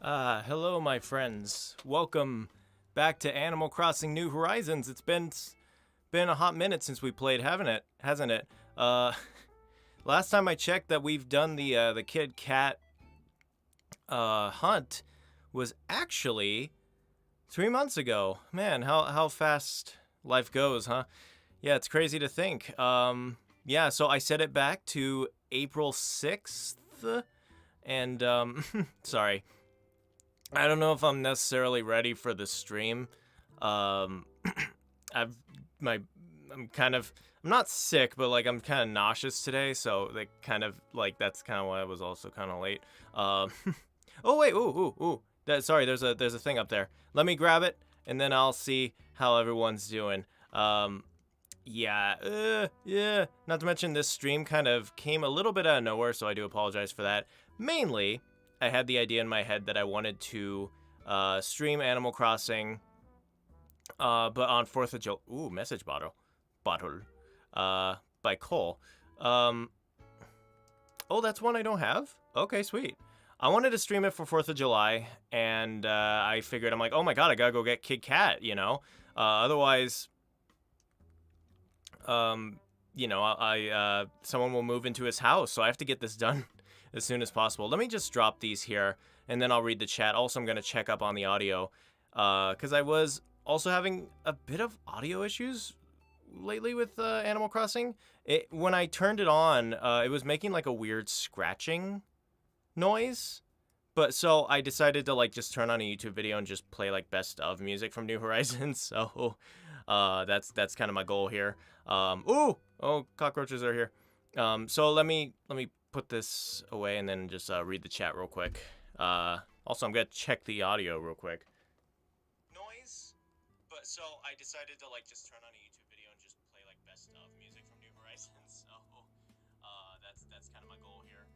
Hello, my friends. Welcome back to Animal Crossing New Horizons. It's been a hot minute since we played, hasn't it? Last time I checked that we've done the kid cat hunt was actually 3 months ago. Man, how fast life goes, huh? Yeah, it's crazy to think. Yeah, so I set it back to April 6th, and sorry. I don't know if I'm necessarily ready for the stream. I'm not sick, but like I'm kind of nauseous today, so that's kind of why I was also kind of late. Oh wait, ooh. Sorry, there's a thing up there. Let me grab it, and then I'll see how everyone's doing. Yeah. Not to mention this stream kind of came a little bit out of nowhere, so I do apologize for that. Mainly, I had the idea in my head that I wanted to stream Animal Crossing, but on 4th of July. Ooh, message bottle, by Cole. Oh, that's one I don't have? Okay, sweet. I wanted to stream it for 4th of July, and I figured, I'm like, oh my god, I gotta go get Kid Cat, you know? Otherwise, someone will move into his house, so I have to get this done as soon as possible. Let me just drop these here, and then I'll read the chat. Also, I'm going to check up on the audio, because I was also having a bit of audio issues lately with Animal Crossing. When I turned it on, it was making like a weird scratching noise. But so I decided to like just turn on a YouTube video and just play like best of music from New Horizons. So that's kind of my goal here. Oh, cockroaches are here. So let me put this away and then just read the chat real quick. Also, I'm gonna check the audio real quick. Noise, but so I decided to like just turn on a YouTube video and just play like best of music from New Horizons. So that's kind of my goal here.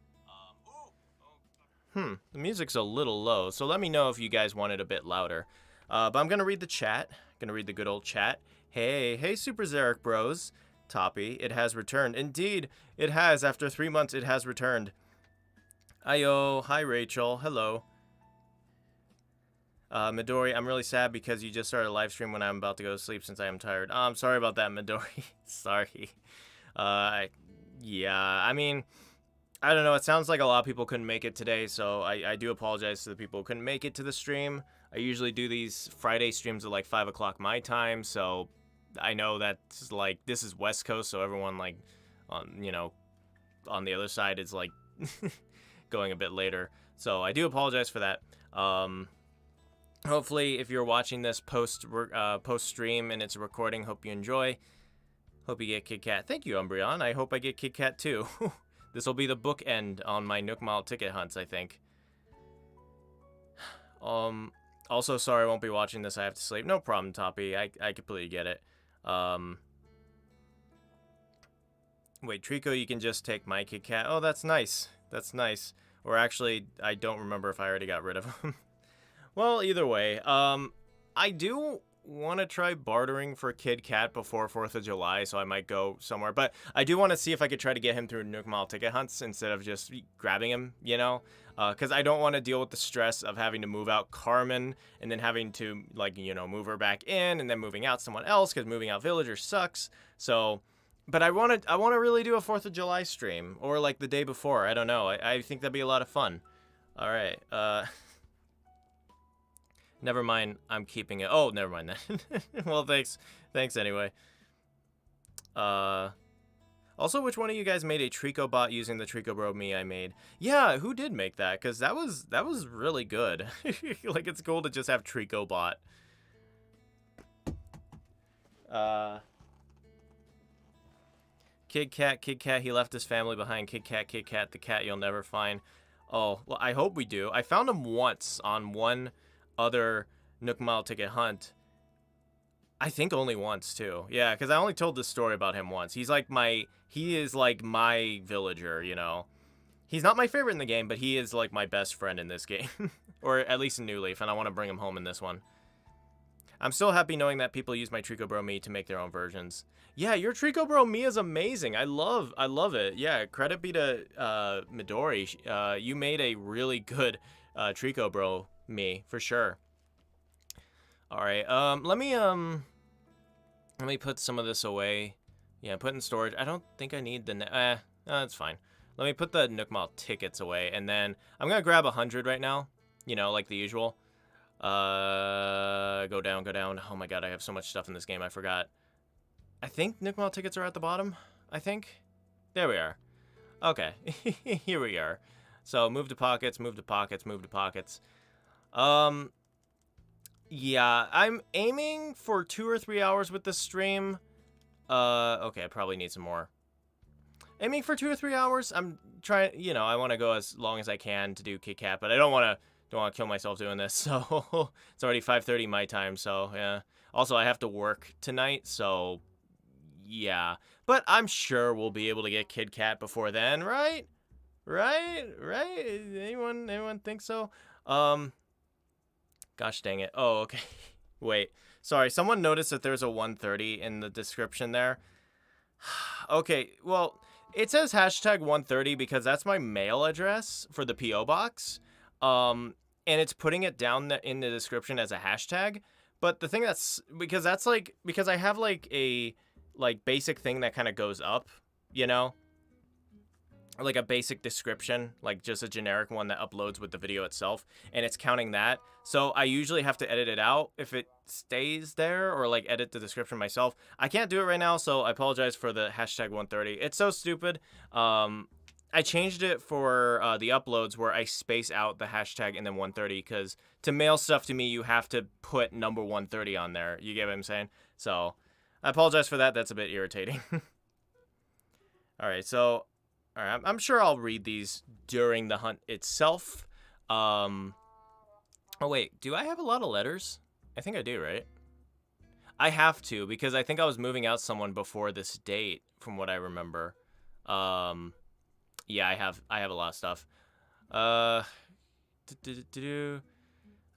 The music's a little low, so let me know if you guys want it a bit louder. But I'm gonna read the chat. Gonna read the good old chat. Hey, Super Zarek Bros. Toppy, it has returned. Indeed, it has. After 3 months, it has returned. Ayo, hi Rachel, hello. Midori, I'm really sad because you just started a live stream when I'm about to go to sleep since I am tired. I'm sorry about that, Midori. Sorry. Yeah, I mean, I don't know. It sounds like a lot of people couldn't make it today, so I do apologize to the people who couldn't make it to the stream. I usually do these Friday streams at like 5 o'clock my time, so I know that's like, this is West Coast, so everyone like, on the other side is like going a bit later. So I do apologize for that. Hopefully, if you're watching this post stream and it's a recording, hope you enjoy. Hope you get Kit Kat. Thank you, Umbreon. I hope I get Kit Kat too. This will be the bookend on my Nook Mile ticket hunts, I think. Also, sorry I won't be watching this. I have to sleep. No problem, Toppy. I completely get it. Wait, Treecko, you can just take my Kit Kat. Oh, that's nice. That's nice. Or actually, I don't remember if I already got rid of him. Well, either way, I do want to try bartering for Kid Cat before 4th of July, so I might go somewhere. But I do want to see if I could try to get him through Nook Mile ticket hunts instead of just grabbing him, you know? Because I don't want to deal with the stress of having to move out Carmen and then having to, like, move her back in and then moving out someone else because moving out Villager sucks. So, but I want to really do a 4th of July stream or like the day before. I don't know. I think that'd be a lot of fun. All right. Never mind. I'm keeping it. Oh, never mind that. Well, thanks. Thanks anyway. Also, which one of you guys made a Treecko bot using the TreeckoBro me I made? Yeah, who did make that? Because that was really good. Like, it's cool to just have Treecko bot. Kid Kat, he left his family behind. Kid Kat, the cat you'll never find. Oh, well, I hope we do. I found him once on one other Nook Mile ticket hunt. I think only once too. Yeah, because I only told this story about him once. He is like my villager, you know. He's not my favorite in the game, but he is like my best friend in this game. Or at least in New Leaf, and I want to bring him home in this one. I'm still happy knowing that people use my TreeckoBro me to make their own versions. Yeah, your TreeckoBro me is amazing. I love it. Yeah, credit be to Midori. You made a really good TreeckoBro me for sure. All right. Let me put some of this away. Yeah, put in storage. I don't think I need the no, that's fine. Let me put the Nook Mile tickets away, and then I'm gonna grab 100 right now. You know, like the usual. Go down, go down. Oh my god, I have so much stuff in this game. I forgot. I think Nook Mile tickets are at the bottom. I think. There we are. Okay, here we are. So move to pockets, move to pockets, move to pockets. Yeah, I'm aiming for 2 or 3 hours with this stream. Okay, I probably need some more. Aiming for 2 or 3 hours. I'm trying, you know, I want to go as long as I can to do Kit Kat, but I don't want to kill myself doing this. So it's already 5:30 my time. So yeah. Also, I have to work tonight. So yeah, but I'm sure we'll be able to get Kit Kat before then, right? Right? Anyone think so? Gosh dang it. Oh, okay. Wait. Sorry, someone noticed that there's a 130 in the description there. Okay, well, it says hashtag 130 because that's my mail address for the P.O. box. And it's putting it down in the description as a hashtag. But the thing that's, because I have like a basic thing that kind of goes up, you know? Like a basic description, like just a generic one that uploads with the video itself, and it's counting that. So I usually have to edit it out if it stays there, or like edit the description myself. I can't do it right now, so I apologize for the hashtag 130. It's so stupid. I changed it for the uploads where I space out the hashtag and then 130, because to mail stuff to me, you have to put number 130 on there. You get what I'm saying? So I apologize for that. That's a bit irritating. All right, so... All right, I'm sure I'll read these during the hunt itself. Oh, wait. Do I have a lot of letters? I think I do, right? I have to, because I think I was moving out someone before this date, from what I remember. Yeah, I have a lot of stuff.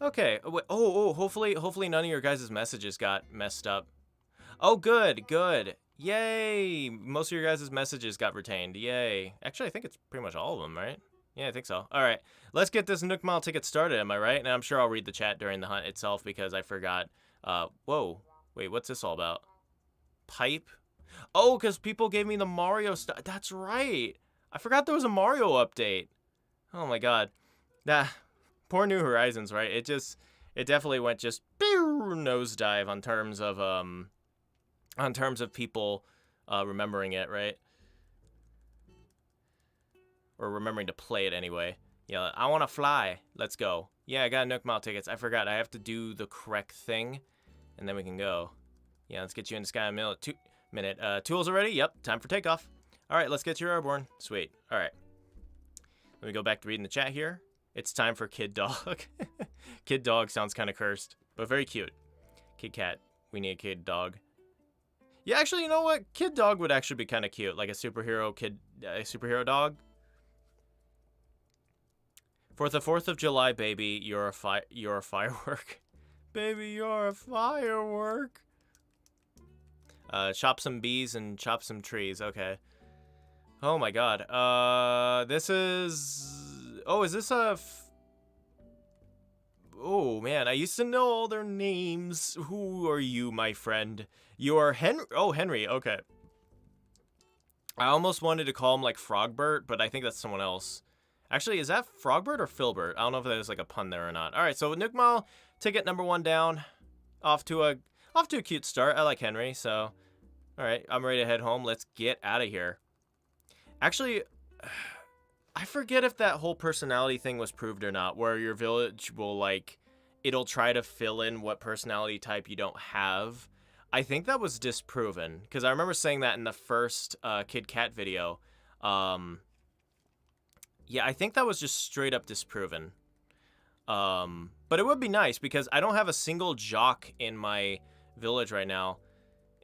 Okay. Oh, hopefully none of your guys' messages got messed up. Oh, good. Yay! Most of your guys' messages got retained. Yay. Actually, I think it's pretty much all of them, right? Yeah, I think so. All right. Let's get this Nook Mile ticket started, am I right? And I'm sure I'll read the chat during the hunt itself because I forgot. Whoa. Wait, what's this all about? Pipe? Oh, because people gave me the Mario stuff. That's right. I forgot there was a Mario update. Oh, my God. Poor New Horizons, right? It definitely went just nosedive on terms of people remembering it, right? Or remembering to play it anyway. Yeah, I want to fly. Let's go. Yeah, I got Nook Mile tickets. I forgot. I have to do the correct thing, and then we can go. Yeah, let's get you in the sky in a minute. Tools are ready? Yep, time for takeoff. All right, let's get you airborne. Sweet. All right. Let me go back to reading the chat here. It's time for Kid Dog. Kid Dog sounds kind of cursed, but very cute. Kid Cat. We need a Kid Dog. Yeah, actually, you know what? Kid Dog would actually be kind of cute, like a superhero dog. For the 4th of July, baby, you're a firework. Baby, you're a firework. Chop some bees and chop some trees. Okay. Oh my God. This is. Oh, is this a? Oh man, I used to know all their names. Who are you, my friend? You are Henry. Oh, Henry. Okay. I almost wanted to call him like Frogbert, but I think that's someone else. Actually, is that Frogbert or Filbert? I don't know if there's like a pun there or not. All right, so Nook Mile ticket number 1 down. Off to a cute start. I like Henry, so all right, I'm ready to head home. Let's get out of here. Actually, I forget if that whole personality thing was proved or not, where your village will like, it'll try to fill in what personality type you don't have. I think that was disproven, because I remember saying that in the first Kid Kat video. Yeah, I think that was just straight up disproven. But it would be nice, because I don't have a single jock in my village right now.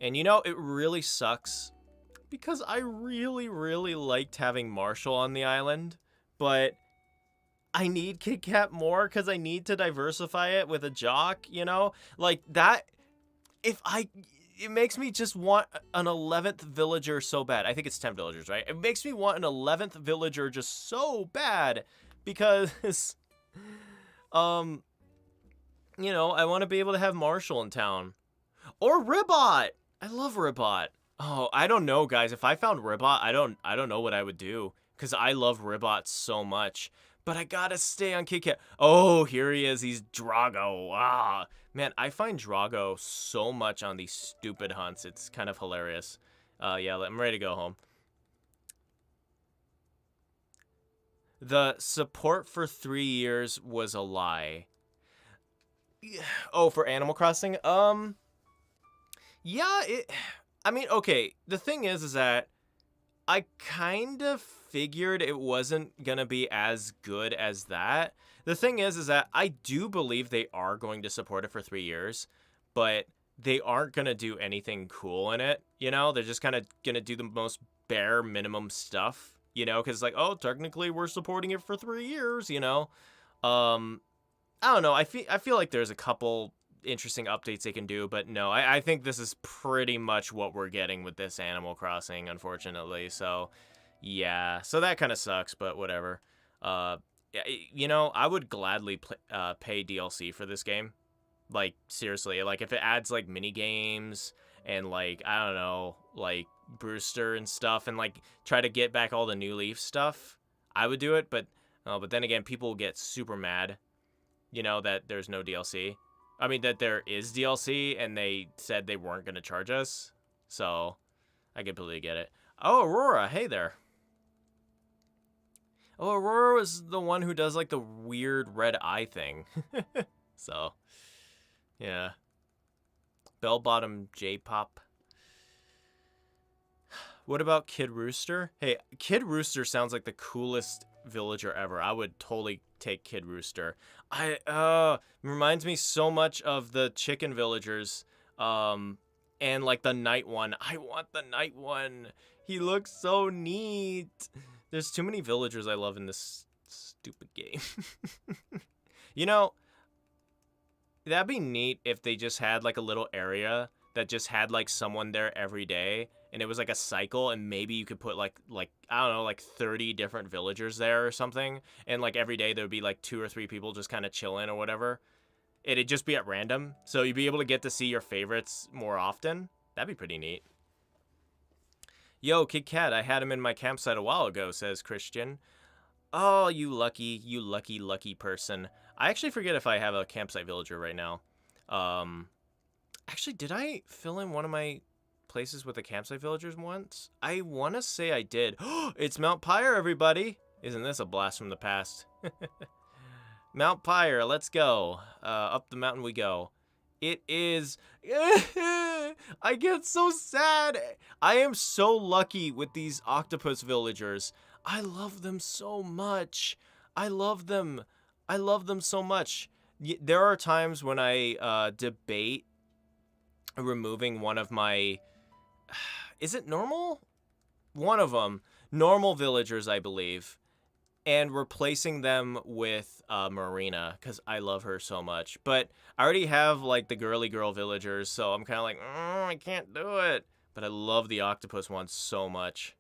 And you know, it really sucks, because I really, really liked having Marshall on the island, but I need Kit Kat more because I need to diversify it with a jock, you know? Like that, it makes me just want an 11th villager so bad. I think it's 10 villagers, right? It makes me want an 11th villager just so bad because You know, I want to be able to have Marshall in town. Or Ribot. I love Ribot. Oh, I don't know, guys. If I found Ribot, I don't know what I would do, cuz I love Ribot so much. But I got to stay on Kit Kat. Oh, here he is. He's Drago. Ah. Man, I find Drago so much on these stupid hunts. It's kind of hilarious. Yeah, I'm ready to go home. The support for 3 years was a lie. Oh, for Animal Crossing? Yeah, I mean, okay, the thing is that I kind of figured it wasn't gonna be as good as that. The thing is that I do believe they are going to support it for 3 years, but they aren't gonna do anything cool in it, you know? They're just kind of gonna do the most bare minimum stuff, you know? Because, like, oh, technically we're supporting it for 3 years, you know? I don't know. I feel like there's a couple interesting updates they can do, but no, I think this is pretty much what we're getting with this Animal Crossing, unfortunately. So, yeah. So that kind of sucks, but whatever. You know, I would gladly pay DLC for this game. Like, seriously. Like, if it adds, like, mini games and, like, I don't know, like, Brewster and stuff, and, like, try to get back all the New Leaf stuff, I would do it, but then again, people get super mad, you know, that there's no DLC. I mean, that there is DLC, and they said they weren't going to charge us. So, I completely get it. Oh, Aurora, hey there. Oh, Aurora was the one who does, like, the weird red eye thing. So, yeah. Bell-bottom J-pop. What about Kid Rooster? Hey, Kid Rooster sounds like the coolest villager ever. I would totally take Kid Rooster. Reminds me so much of the chicken villagers, and like the night one. I want the night one. He looks so neat. There's too many villagers I love in this stupid game. You know, that'd be neat if they just had like a little area that just had like someone there every day, and it was like a cycle, and maybe you could put like I don't know, like 30 different villagers there or something, and like every day there would be like 2 or 3 people just kind of chilling or whatever. It'd just be at random, so you'd be able to get to see your favorites more often. That'd be pretty neat. Yo, Kid Kat, I had him in my campsite a while ago, says Christian. Oh, you lucky person. I actually forget if I have a campsite villager right now. Actually, did I fill in one of my places with the campsite villagers once? I want to say I did. It's Mount Pyre, everybody. Isn't this a blast from the past? Mount Pyre, let's go. Up the mountain we go. It is... I get so sad. I am so lucky with these octopus villagers. I love them so much. I love them so much. There are times when I debate removing one of my... Is it normal? One of them. Normal villagers, I believe. And replacing them with Marina, because I love her so much. But I already have, like, the girly girl villagers, so I'm kind of like, I can't do it. But I love the octopus one so much.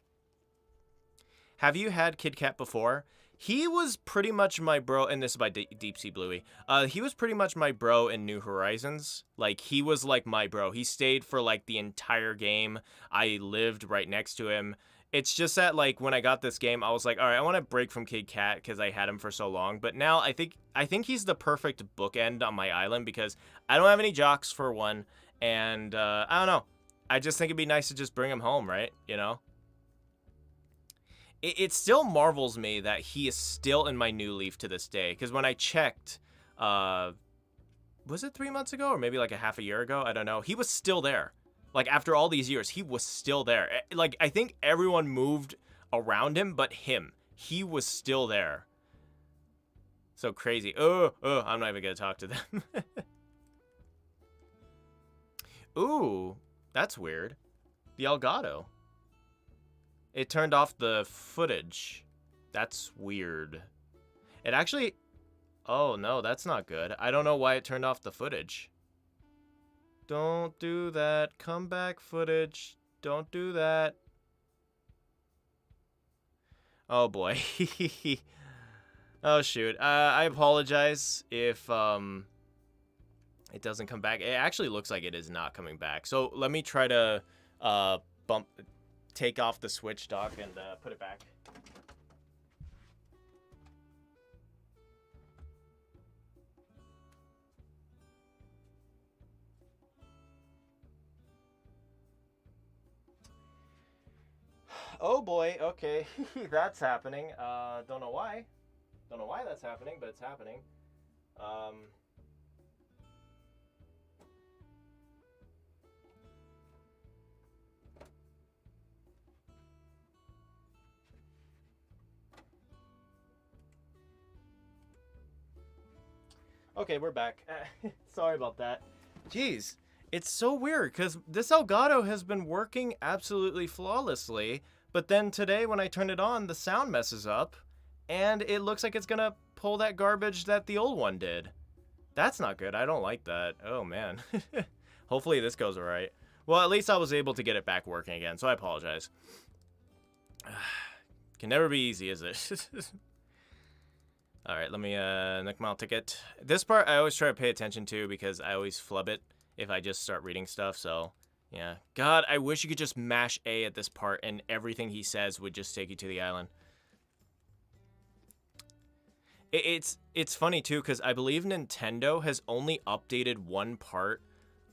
Have you had Kid Kat before? He was pretty much my bro, and this is by Deep Sea Bluey. He was pretty much my bro in New Horizons. Like, he was like my bro. He stayed for, like, the entire game. I lived right next to him. It's just that, like, when I got this game, I was like, all right, I want to break from Kid Kat because I had him for so long. But now I think he's the perfect bookend on my island because I don't have any jocks for one. And I don't know. I just think it'd be nice to just bring him home, right? You know? It still marvels me that he is still in my New Leaf to this day. Because when I checked, was it 3 months ago or maybe like a half a year ago? I don't know. He was still there. Like, after all these years, he was still there. Like, I think everyone moved around him, but him. He was still there. So crazy. I'm not even going to talk to them. Ooh, that's weird. The Elgato. It turned off the footage. That's weird. It actually... Oh, no, that's not good. I don't know why it turned off the footage. Don't do that. Come back, footage. Don't do that. Oh, boy. Oh, shoot. I apologize if it doesn't come back. It actually looks like it is not coming back. So let me try to take off the Switch dock and put it back. Oh boy, okay. That's happening. Don't know why. Don't know why that's happening, but it's happening. Um, okay, we're back. Sorry about that. Jeez, it's so weird because this Elgato has been working absolutely flawlessly, but then today when I turn it on, the sound messes up, and it looks like it's gonna pull that garbage that the old one did. That's not good. I don't like that. Oh man. Hopefully this goes alright. Well, at least I was able to get it back working again, so I apologize. Can never be easy, is it? Alright, let me, Nook Mile ticket. This part I always try to pay attention to because I always flub it if I just start reading stuff, so, yeah. God, I wish you could just mash A at this part and everything he says would just take you to the island. It's funny, too, because I believe Nintendo has only updated one part,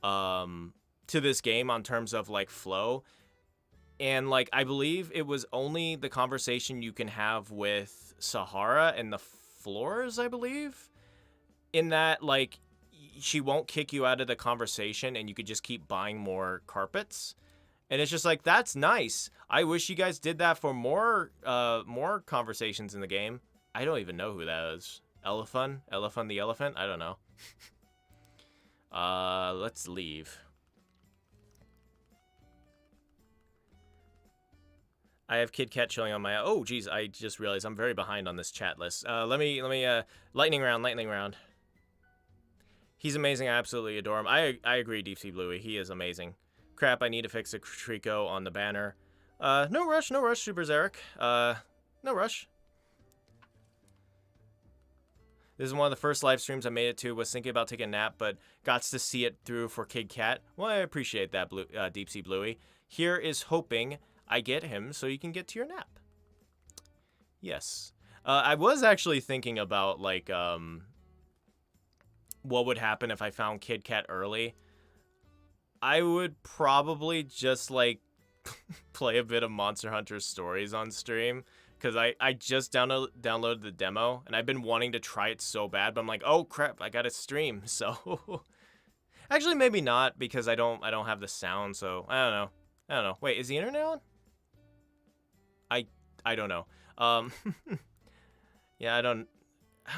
to this game on terms of, like, flow. And, like, I believe it was only the conversation you can have with Sahara and the floors, I believe, in that, like, she won't kick you out of the conversation and you could just keep buying more carpets. And it's just like, that's nice. I wish you guys did that for more conversations in the game. I don't even know who that is. Elephant the elephant? I don't know. Let's leave. I have Kid Cat chilling on my... Oh, geez, I just realized I'm very behind on this chat list. Let me, lightning round. He's amazing. I absolutely adore him. I agree, Deep Sea Bluey. He is amazing. Crap, I need to fix a Treecko on the banner. No rush, Super Zarek. No rush. This is one of the first live streams I made it to. Was thinking about taking a nap, but got to see it through for Kid Cat. Well, I appreciate that, Deep Sea Bluey. Here is hoping I get him so you can get to your nap. Yes. I was actually thinking about, like, what would happen if I found Kid Cat early. I would probably just, like, play a bit of Monster Hunter Stories on stream. Because I just downloaded the demo, and I've been wanting to try it so bad, but I'm like, oh crap, I gotta stream, so... Actually, maybe not, because I don't have the sound, so I don't know. Wait, is the internet on? I don't know. Yeah, I don't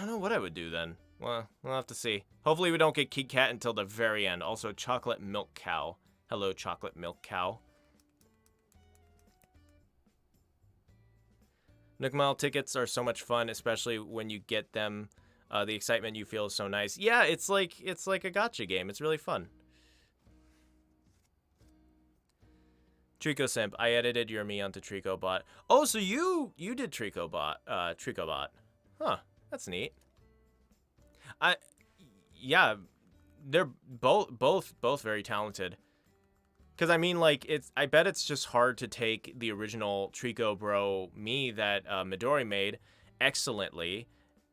know what I would do then. Well, we'll have to see. Hopefully we don't get Kid Cat until the very end. Also, Chocolate Milk Cow. Hello, Chocolate Milk Cow. Nook Mile tickets are so much fun, especially when you get them. The excitement you feel is so nice. Yeah, it's like a gacha game. It's really fun. Treecko Simp, I edited your me onto TreeckoBot. Oh, so you did TreeckoBot. Huh, that's neat. Yeah, they're both very talented. Because, I mean, like, I bet it's just hard to take the original TreeckoBro me that Midori made excellently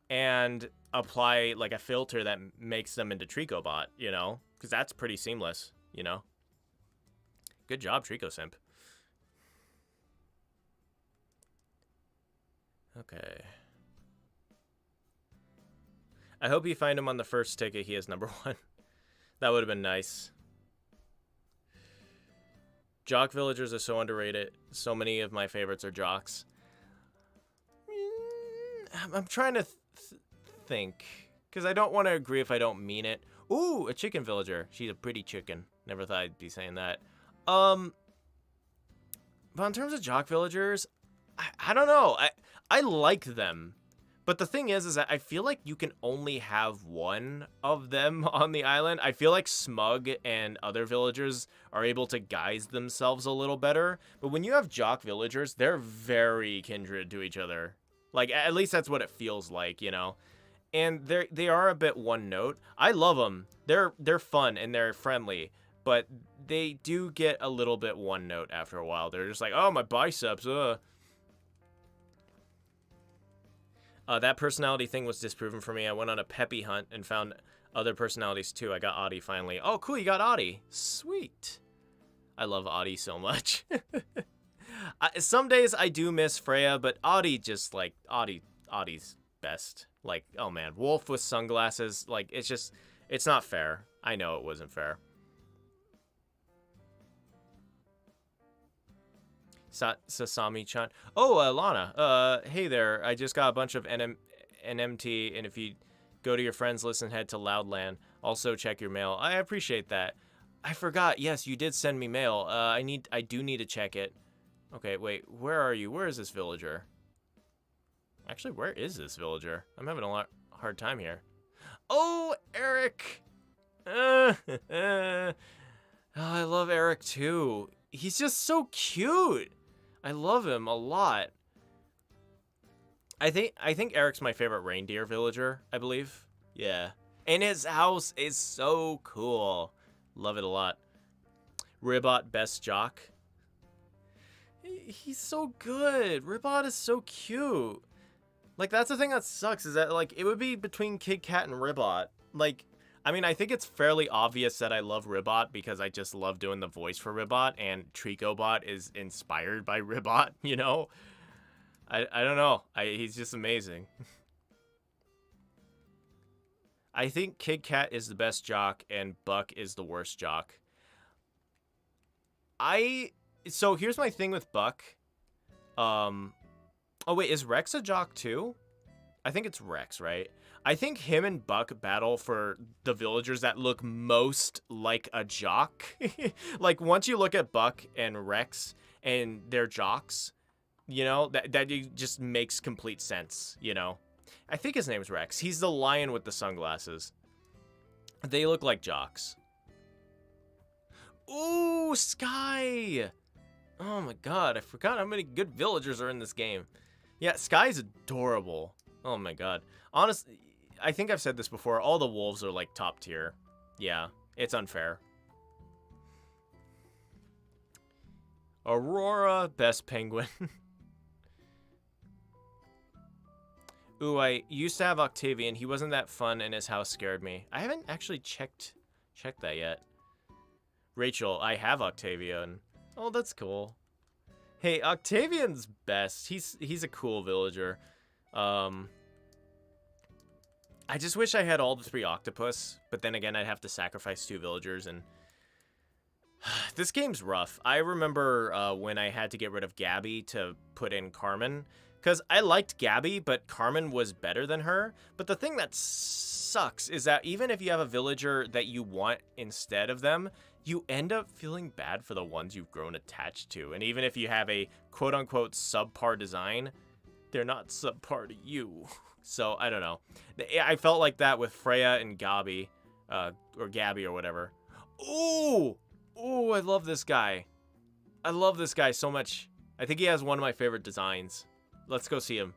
and apply, like, a filter that makes them into TreeckoBot, you know? Because that's pretty seamless, you know? Good job, Treecko Simp. Okay. I hope you find him on the first ticket. He is number 1. That would have been nice. Jock villagers are so underrated. So many of my favorites are jocks. I'm trying to think. Because I don't want to agree if I don't mean it. Ooh, a chicken villager. She's a pretty chicken. Never thought I'd be saying that. But in terms of jock villagers, I don't know. I like them. But the thing is that I feel like you can only have one of them on the island. I feel like Smug and other villagers are able to guise themselves a little better. But when you have jock villagers, they're very kindred to each other. Like, at least that's what it feels like, you know? And they are a bit one note. I love them. They're fun and they're friendly, but they do get a little bit one note after a while. They're just like, oh, my biceps, that personality thing was disproven for me. I went on a Peppy hunt and found other personalities too. I got Audie finally. Oh, cool, you got Audie. Sweet. I love Audie so much. Some days I do miss Freya, but Audie just like, Audie's best. Like, oh man, wolf with sunglasses. Like, it's not fair. I know it wasn't fair. Sasami-chan. Oh, Lana. Hey there. I just got a bunch of NMT, and if you go to your friends list and head to Loudland, also check your mail. I appreciate that. I forgot. Yes, you did send me mail. I do need to check it. Okay, wait. Where are you? Where is this villager? Actually, where is this villager? I'm having a hard time here. Oh, Eric. Oh, I love Eric too. He's just so cute. I love him a lot. I think Eric's my favorite reindeer villager, I believe. Yeah. And his house is so cool. Love it a lot. Ribot best jock. He's so good. Ribot is so cute. Like, that's the thing that sucks, is that, like, it would be between Kit Kat and Ribot. Like, I mean, I think it's fairly obvious that I love Ribot because I just love doing the voice for Ribot, and TreeckoBot is inspired by Ribot, you know? I don't know. He's just amazing. I think Kit Kat is the best jock, and Buck is the worst jock. So here's my thing with Buck. Oh, wait, is Rex a jock too? I think it's Rex, right? I think him and Buck battle for the villagers that look most like a jock. Like, once you look at Buck and Rex and their jocks, you know, that just makes complete sense, you know? I think his name's Rex. He's the lion with the sunglasses. They look like jocks. Ooh, Sky! Oh my god, I forgot how many good villagers are in this game. Yeah, Sky's adorable. Oh my god. Honestly, I think I've said this before. All the wolves are like top tier. Yeah, it's unfair. Aurora, best penguin. Ooh, I used to have Octavian. He wasn't that fun and his house scared me. I haven't actually checked that yet. Rachel, I have Octavian. Oh, that's cool. Hey, Octavian's best. He's a cool villager. I just wish I had all the 3 octopus, but then again, I'd have to sacrifice 2 villagers, and this game's rough. I remember when I had to get rid of Gabby to put in Carmen, because I liked Gabby, but Carmen was better than her. But the thing that sucks is that even if you have a villager that you want instead of them, you end up feeling bad for the ones you've grown attached to. And even if you have a quote-unquote subpar design, they're not subpar to you. So, I don't know. I felt like that with Freya and Gabby, or Gabby or whatever. Ooh! Ooh, I love this guy. I love this guy so much. I think he has one of my favorite designs. Let's go see him.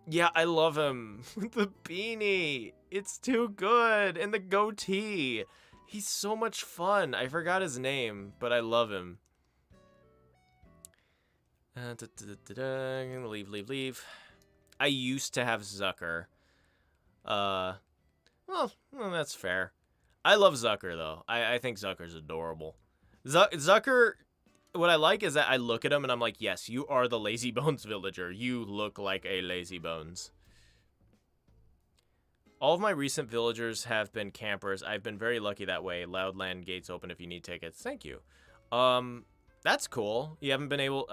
Yeah, I love him. The beanie. It's too good. And the goatee. He's so much fun. I forgot his name, but I love him. Leave. I used to have Zucker. Well, that's fair. I love Zucker, though. I think Zucker's adorable. Zucker, what I like is that I look at him and I'm like, yes, you are the Lazy Bones villager. You look like a Lazy Bones. All of my recent villagers have been campers. I've been very lucky that way. Loudland gates open if you need tickets. Thank you. That's cool. You haven't been able,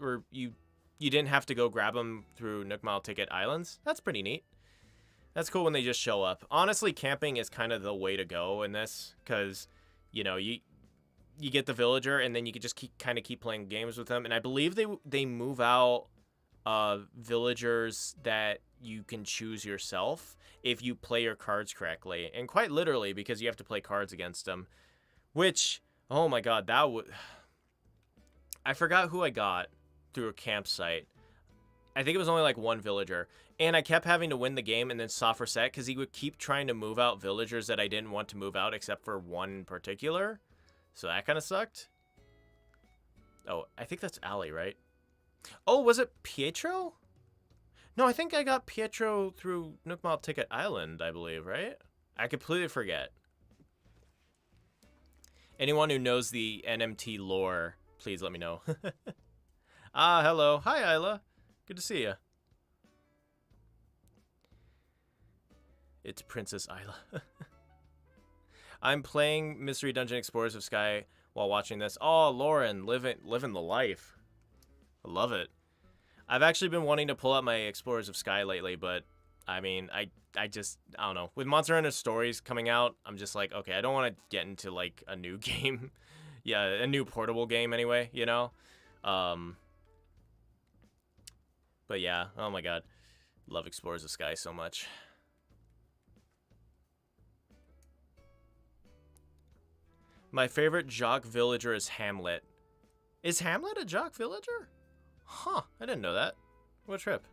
or you didn't have to go grab them through Nook Mile Ticket Islands. That's pretty neat. That's cool when they just show up. Honestly, camping is kind of the way to go in this, because, you know, you get the villager and then you can just keep playing games with them. And I believe they move out villagers that you can choose yourself if you play your cards correctly, and quite literally, because you have to play cards against them, which, oh my god, that would, I forgot who I got through a campsite. I think it was only like one villager. And I kept having to win the game and then soft reset because he would keep trying to move out villagers that I didn't want to move out except for one in particular. So that kind of sucked. Oh, I think that's Ali, right? Oh, was it Pietro? No, I think I got Pietro through Nook Mile Ticket Island, I believe, right? I completely forget. Anyone who knows the NMT lore, please let me know. Ah, hello. Hi, Isla. Good to see you. It's Princess Isla. I'm playing Mystery Dungeon Explorers of Sky while watching this. Oh, Lauren, living the life. I love it. I've actually been wanting to pull out my Explorers of Sky lately, but I mean, I don't know. With Monster Hunter Stories coming out, I'm just like, okay, I don't want to get into like a new game. Yeah, a new portable game anyway, you know? But yeah, oh my god. Love Explorers of Sky so much. My favorite jock villager is Hamlet. Is Hamlet a jock villager? Huh, I didn't know that. What trip?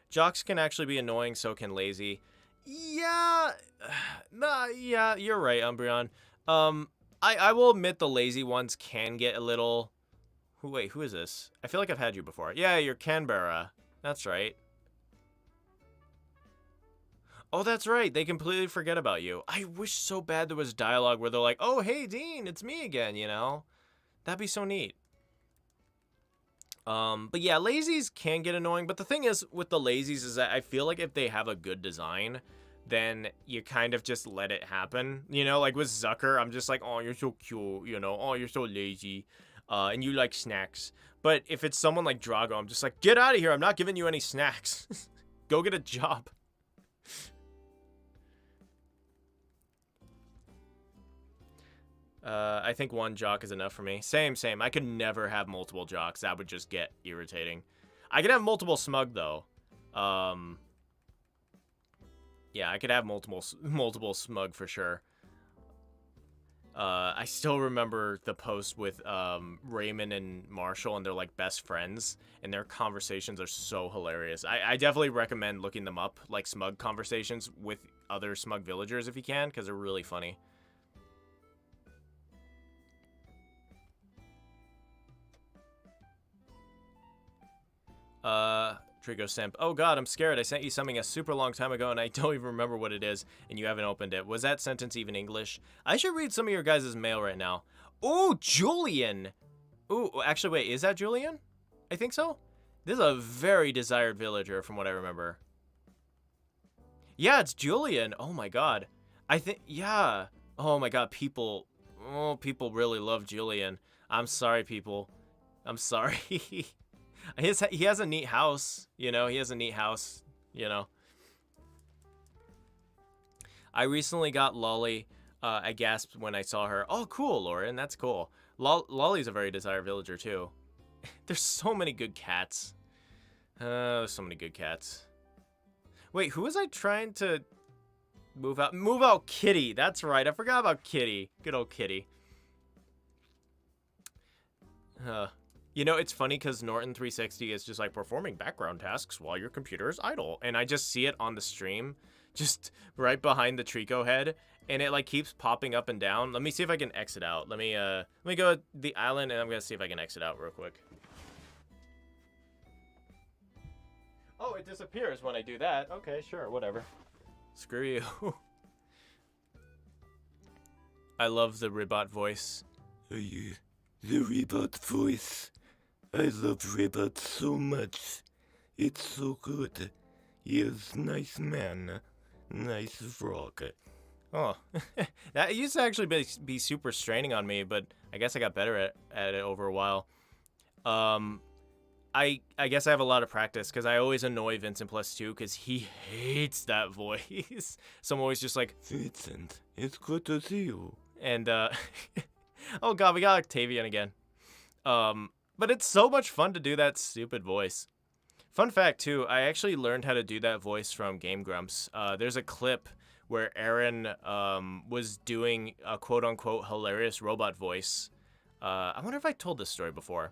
Jocks can actually be annoying, so can lazy. Yeah, yeah, you're right, Umbreon. I will admit the lazy ones can get a little... Wait, who is this? I feel like I've had you before. Yeah, you're Canberra. That's right. Oh, that's right. They completely forget about you. I wish so bad there was dialogue where they're like, oh, hey, Dean, it's me again, you know? That'd be so neat. But yeah, lazies can get annoying. But the thing is with the lazies is that I feel like if they have a good design, then you kind of just let it happen. You know, like with Zucker, I'm just like, oh, you're so cute, you know? Oh, you're so lazy. And you like snacks. But if it's someone like Drago, I'm just like, get out of here. I'm not giving you any snacks. Go get a job. I think one jock is enough for me. Same. I could never have multiple jocks. That would just get irritating. I could have multiple smug, though. Yeah, I could have multiple smug for sure. I still remember the post with Raymond and Marshall, and they're like best friends, and their conversations are so hilarious. I definitely recommend looking them up, like smug conversations with other smug villagers if you can, because they're really funny. Trico Simp. Oh god, I'm scared. I sent you something a super long time ago and I don't even remember what it is, and you haven't opened it. Was that sentence even English? I should read some of your guys' mail right now. Oh, Julian! Ooh, actually, wait, is that Julian? I think so. This is a very desired villager from what I remember. Yeah, it's Julian. Oh my god. I think, yeah. Oh my god, people really love Julian. I'm sorry, people. I'm sorry. He has a neat house, you know. He has a neat house, you know. I recently got Lolly. I gasped when I saw her. Oh, cool, Lauren. That's cool. Lolly's a very desired villager, too. There's so many good cats. There's so many good cats. Wait, who was I trying to move out? Move out Kitty. That's right. I forgot about Kitty. Good old Kitty. You know, it's funny because Norton 360 is just like performing background tasks while your computer is idle. And I just see it on the stream, just right behind the Treecko head. And it like keeps popping up and down. Let me see if I can exit out. Let me go to the island and I'm going to see if I can exit out real quick. Oh, it disappears when I do that. Okay, sure, whatever. Screw you. I love the Ribot voice. The Ribot voice. I love Ribot so much. It's so good. He is nice man. Nice frog. Oh, that used to actually be super straining on me, but I guess I got better at it over a while. I guess I have a lot of practice because I always annoy Vincent Plus 2 because he hates that voice. So I'm always just like, Vincent, it's good to see you. And oh god, we got Octavian again. But it's so much fun to do that stupid voice. Fun fact too, I actually learned how to do that voice from Game Grumps. There's a clip where Aaron was doing a quote-unquote hilarious robot voice. I wonder if I told this story before.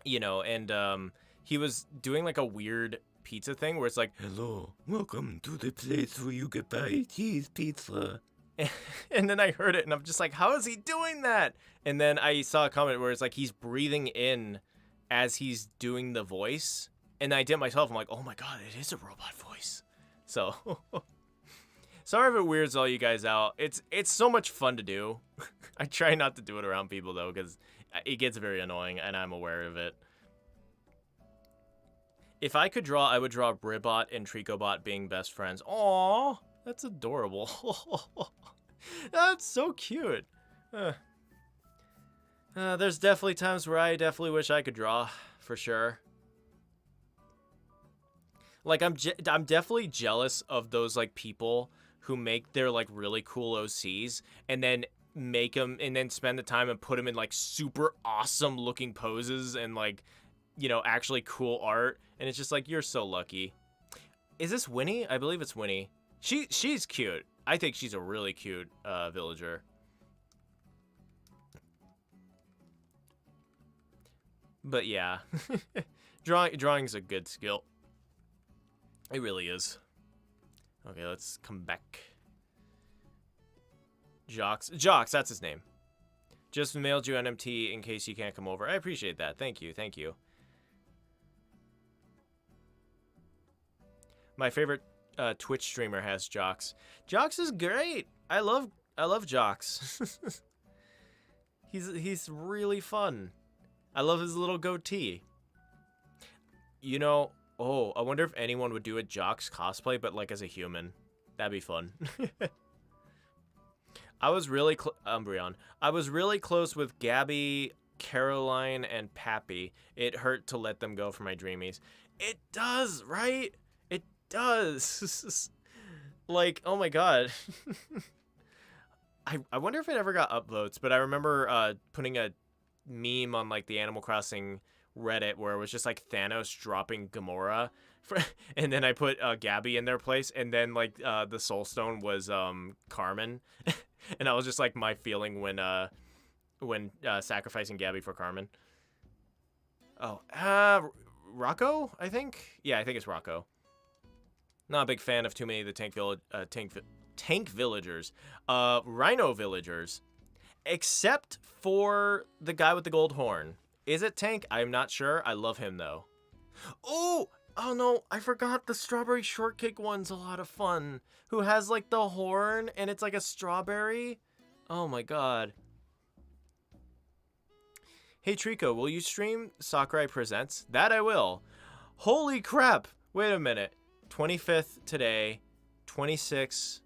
you know, and he was doing like a weird pizza thing where it's like, Hello, welcome to the place where you get buy cheese pizza. and then I heard it and I'm just like, how is he doing that? And then I saw a comment where it's like he's breathing in as he's doing the voice. And I did it myself. I'm like, oh my god, it is a robot voice. So sorry if it weirds all you guys out. It's so much fun to do. I try not to do it around people though, because it gets very annoying and I'm aware of it. If I could draw, I would draw Bribot and TreeckoBot being best friends. Aww, that's adorable. That's so cute. There's definitely times where I definitely wish I could draw, for sure. Like, I'm definitely jealous of those, like, people who make their, like, really cool OCs and then make them and then spend the time and put them in, like, super awesome looking poses and, like, you know, actually cool art. And it's just like, you're so lucky. Is this Winnie? I believe it's Winnie. She's cute. I think she's a really cute villager. But yeah, drawing's a good skill. It really is. Okay, let's come back. Jocks, that's his name. Just mailed you NMT in case you can't come over. I appreciate that. Thank you, thank you. My favorite Twitch streamer has Jocks. Jocks is great. I love Jocks. He's really fun. I love his little goatee. You know, oh, I wonder if anyone would do a Jocks cosplay, but like as a human. That'd be fun. I was really Umbreon. I was really close with Gabby, Caroline, and Pappy. It hurt to let them go for my dreamies. It does, right? It does. Like, oh my god. I wonder if it ever got upvotes, but I remember putting a meme on like the Animal Crossing Reddit where it was just like Thanos dropping Gamora and then I put Gabby in their place, and then like the Soul Stone was Carmen. And that was just like my feeling when sacrificing Gabby for Carmen. Oh, Rocco, I think. Yeah, I think it's Rocco. Not a big fan of too many of the tank villagers, rhino villagers, except for the guy with the gold horn. Is it tank? I'm not sure. I love him though. Oh no, I forgot the strawberry shortcake one's a lot of fun. Who has like the horn and it's like a strawberry? Oh my god. Hey Treecko, will you stream Sakurai Presents? That I will. Holy crap! Wait a minute. 25th today, 26.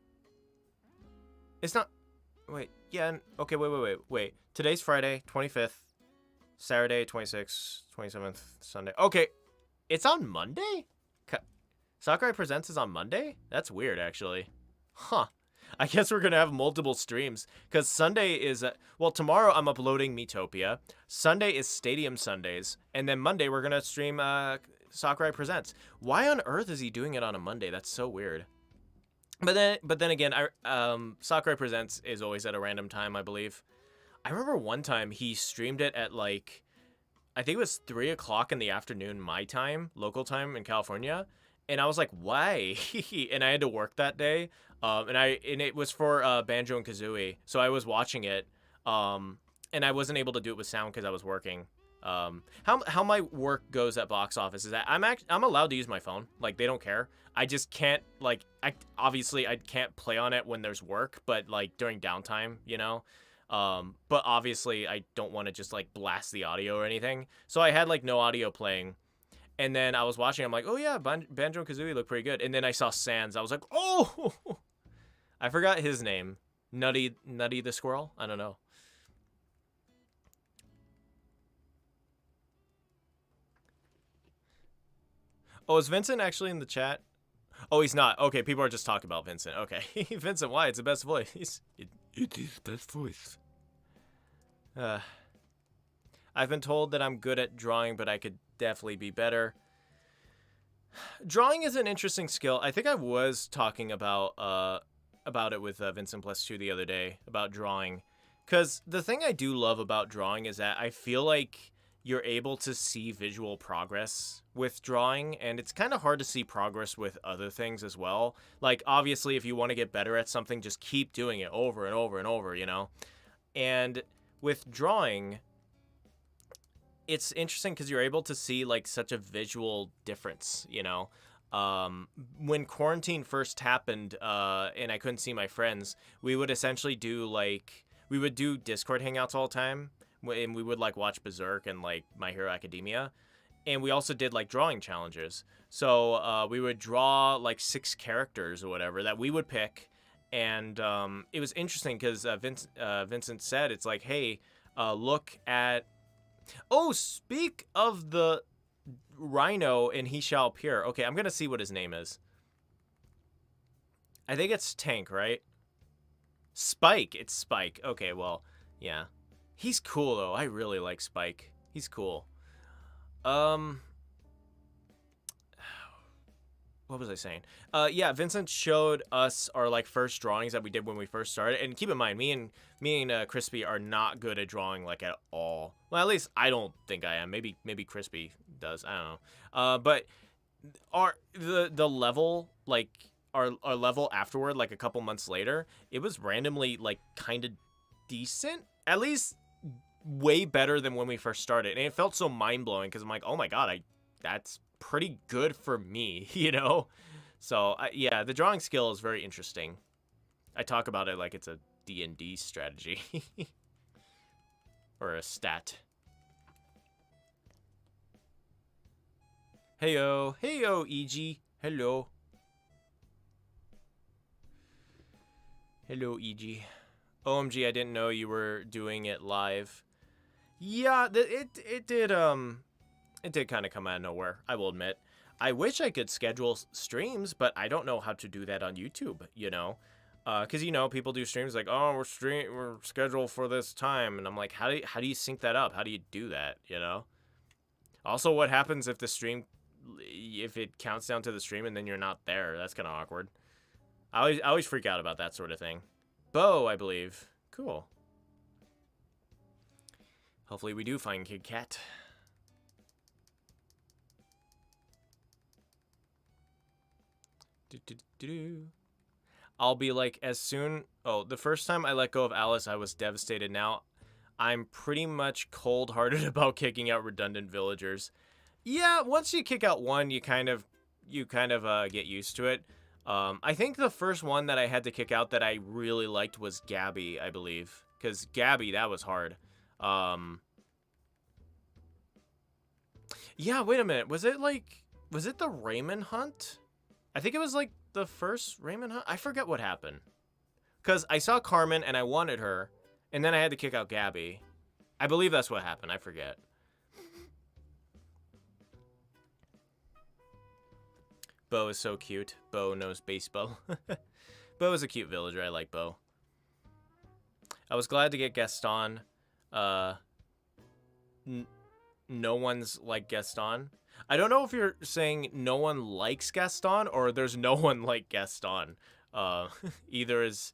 It's not. Wait, yeah. Okay, wait. Today's Friday, 25th. Saturday, 26th, 27th, Sunday. Okay, it's on Monday? Sakurai Presents is on Monday? That's weird, actually. Huh. I guess we're going to have multiple streams. Because Sunday is... well, tomorrow I'm uploading Miitopia. Sunday is Stadium Sundays. And then Monday we're going to stream Sakurai Presents. Why on earth is he doing it on a Monday? That's so weird. But then again, Sakurai Presents is always at a random time, I believe. I remember one time he streamed it at like, I think it was 3 o'clock in the afternoon, my time, local time in California. And I was like, why? And I had to work that day. And it was for Banjo and Kazooie. So I was watching it. And I wasn't able to do it with sound because I was working. How my work goes at box office is that I'm allowed to use my phone. Like, they don't care. I just can't, like, I can't play on it when there's work, but like during downtime, you know? But obviously I don't want to just like blast the audio or anything. So I had like no audio playing. And then I was watching, I'm like, oh yeah, Banjo and Kazooie look pretty good. And then I saw Sans. I was like, oh, I forgot his name. Nutty the squirrel? I don't know. Oh, is Vincent actually in the chat? Oh, he's not. Okay, people are just talking about Vincent. Okay. Vincent, why? It's the best voice. It is best voice. I've been told that I'm good at drawing, but I could definitely be better. Drawing is an interesting skill. I think I was talking about it with Vincent Plus 2 the other day, about drawing. Because the thing I do love about drawing is that I feel like you're able to see visual progress with drawing, and it's kind of hard to see progress with other things as well. Like, obviously, if you want to get better at something, just keep doing it over and over and over, you know? And with drawing, it's interesting because you're able to see, like, such a visual difference, you know? When quarantine first happened, and I couldn't see my friends, we would essentially do, like, we would do Discord hangouts all the time, and we would like watch Berserk and like My Hero Academia, and we also did like drawing challenges. So we would draw like 6 characters or whatever that we would pick, and it was interesting because Vincent said it's like, hey, look at. Oh, speak of the rhino, and he shall appear. Okay, I'm gonna see what his name is. I think it's Tank, right? Spike. It's Spike. Okay, well, yeah. He's cool, though. I really like Spike. He's cool. What was I saying? Yeah, Vincent showed us our, like, first drawings that we did when we first started. And keep in mind, me and Crispy are not good at drawing, like, at all. Well, at least I don't think I am. Maybe Crispy does. I don't know. But the level, like, our level afterward, like, a couple months later, it was randomly, like, kind of decent. At least way better than when we first started, and it felt so mind-blowing because I'm like, oh my god, that's pretty good for me, you know? So yeah, the drawing skill is very interesting. I talk about it like it's a D&D strategy or a stat. Heyo, EG. Hello, EG. OMG, I didn't know you were doing it live. Yeah, it did kind of come out of nowhere, I will admit. I wish I could schedule streams, but I don't know how to do that on YouTube, you know? Because, you know, people do streams like, oh, we're scheduled for this time, and I'm like, how do you sync that up? How do you do that, you know? Also, what happens if if it counts down to the stream and then you're not there? That's kind of awkward. I always freak out about that sort of thing. Bo, I believe. Cool. Hopefully we do find Kid Cat. I'll be like, as soon... Oh, the first time I let go of Alice, I was devastated. Now, I'm pretty much cold-hearted about kicking out redundant villagers. Yeah, once you kick out one, you kind of get used to it. I think the first one that I had to kick out that I really liked was Gabby, I believe. Because Gabby, that was hard. Yeah, wait a minute. Was it the Raymond hunt? I think it was like the first Raymond hunt. I forget what happened. Because I saw Carmen and I wanted her, and then I had to kick out Gabby. I believe that's what happened. I forget. Bo is so cute. Bo knows baseball. Bo is a cute villager. I like Bo. I was glad to get Gaston. No one's like Gaston. I don't know if you're saying no one likes Gaston or there's no one like Gaston. Either is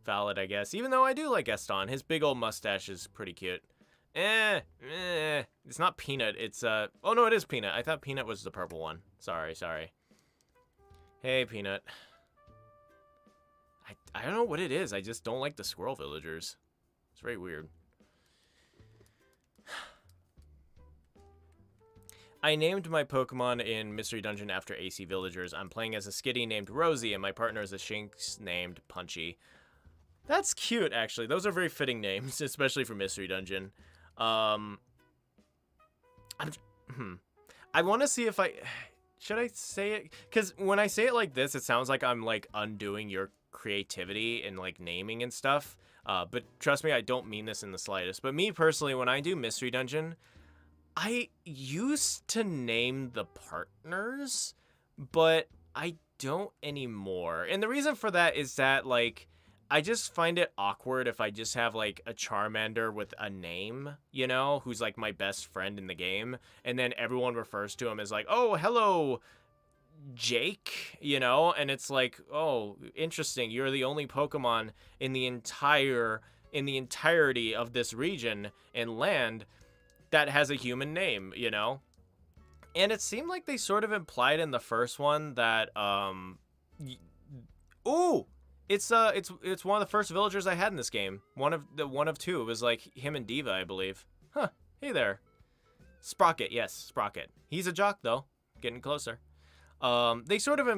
valid, I guess. Even though I do like Gaston. His big old mustache is pretty cute. It's not Peanut. It's, oh no, it is Peanut. I thought Peanut was the purple one. Sorry. Hey, Peanut. I don't know what it is. I just don't like the squirrel villagers. It's very weird. I named my Pokemon in Mystery Dungeon after AC villagers. I'm playing as a Skitty named Rosie, and my partner is a Shinx named Punchy. That's cute, actually. Those are very fitting names, especially for Mystery Dungeon. I want to see if should I say it? Because when I say it like this, it sounds like I'm, like, undoing your creativity and, like, naming and stuff. But trust me, I don't mean this in the slightest. But me, personally, when I do Mystery Dungeon, I used to name the partners, but I don't anymore. And the reason for that is that, like, I just find it awkward if I just have, like, a Charmander with a name, you know, who's, like, my best friend in the game, and then everyone refers to him as, like, oh, hello, Jake, you know, and it's like, oh, interesting, you're the only Pokemon in the entirety of this region and land that has a human name, you know? And it seemed like they sort of implied in the first one that ooh, it's one of the first villagers I had in this game. One of two. It was like him and Diva, I believe. Huh. Hey there. Sprocket, yes, Sprocket. He's a jock though. Getting closer. They sort of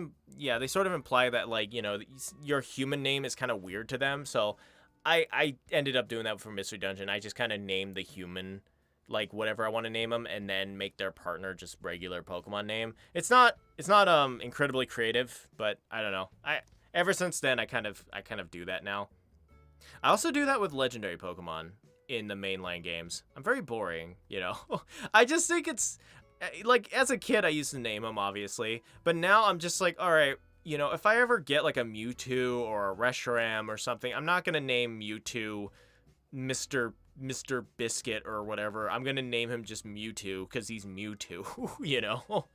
imply that, like, you know, your human name is kind of weird to them. So I ended up doing that for Mystery Dungeon. I just kind of named the human like whatever I want to name them, and then make their partner just regular Pokemon name. It's not incredibly creative, but I don't know. Ever since then I kind of do that now. I also do that with legendary Pokemon in the mainline games. I'm very boring, you know. I just think it's like, as a kid I used to name them obviously, but now I'm just like, all right, you know, if I ever get like a Mewtwo or a Reshiram or something, I'm not gonna name Mewtwo Mr. Biscuit or whatever. I'm gonna name him just Mewtwo because he's Mewtwo, you know?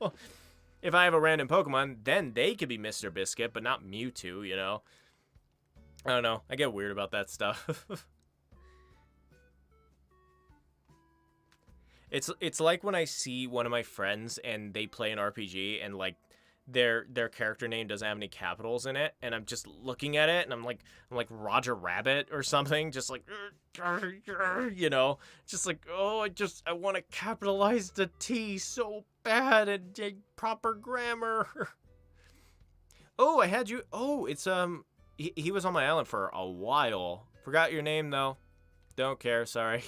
If I have a random Pokemon, then they could be Mr. Biscuit, but not Mewtwo, you know? I don't know. I get weird about that stuff. It's like when I see one of my friends and they play an RPG and like their character name doesn't have any capitals in it, and I'm just looking at it and I'm like Roger Rabbit or something, just like, you know, just like, oh, I want to capitalize the T so bad and proper grammar. Oh, I had you. Oh, it's he was on my island for a while. Forgot your name though. Don't care. Sorry.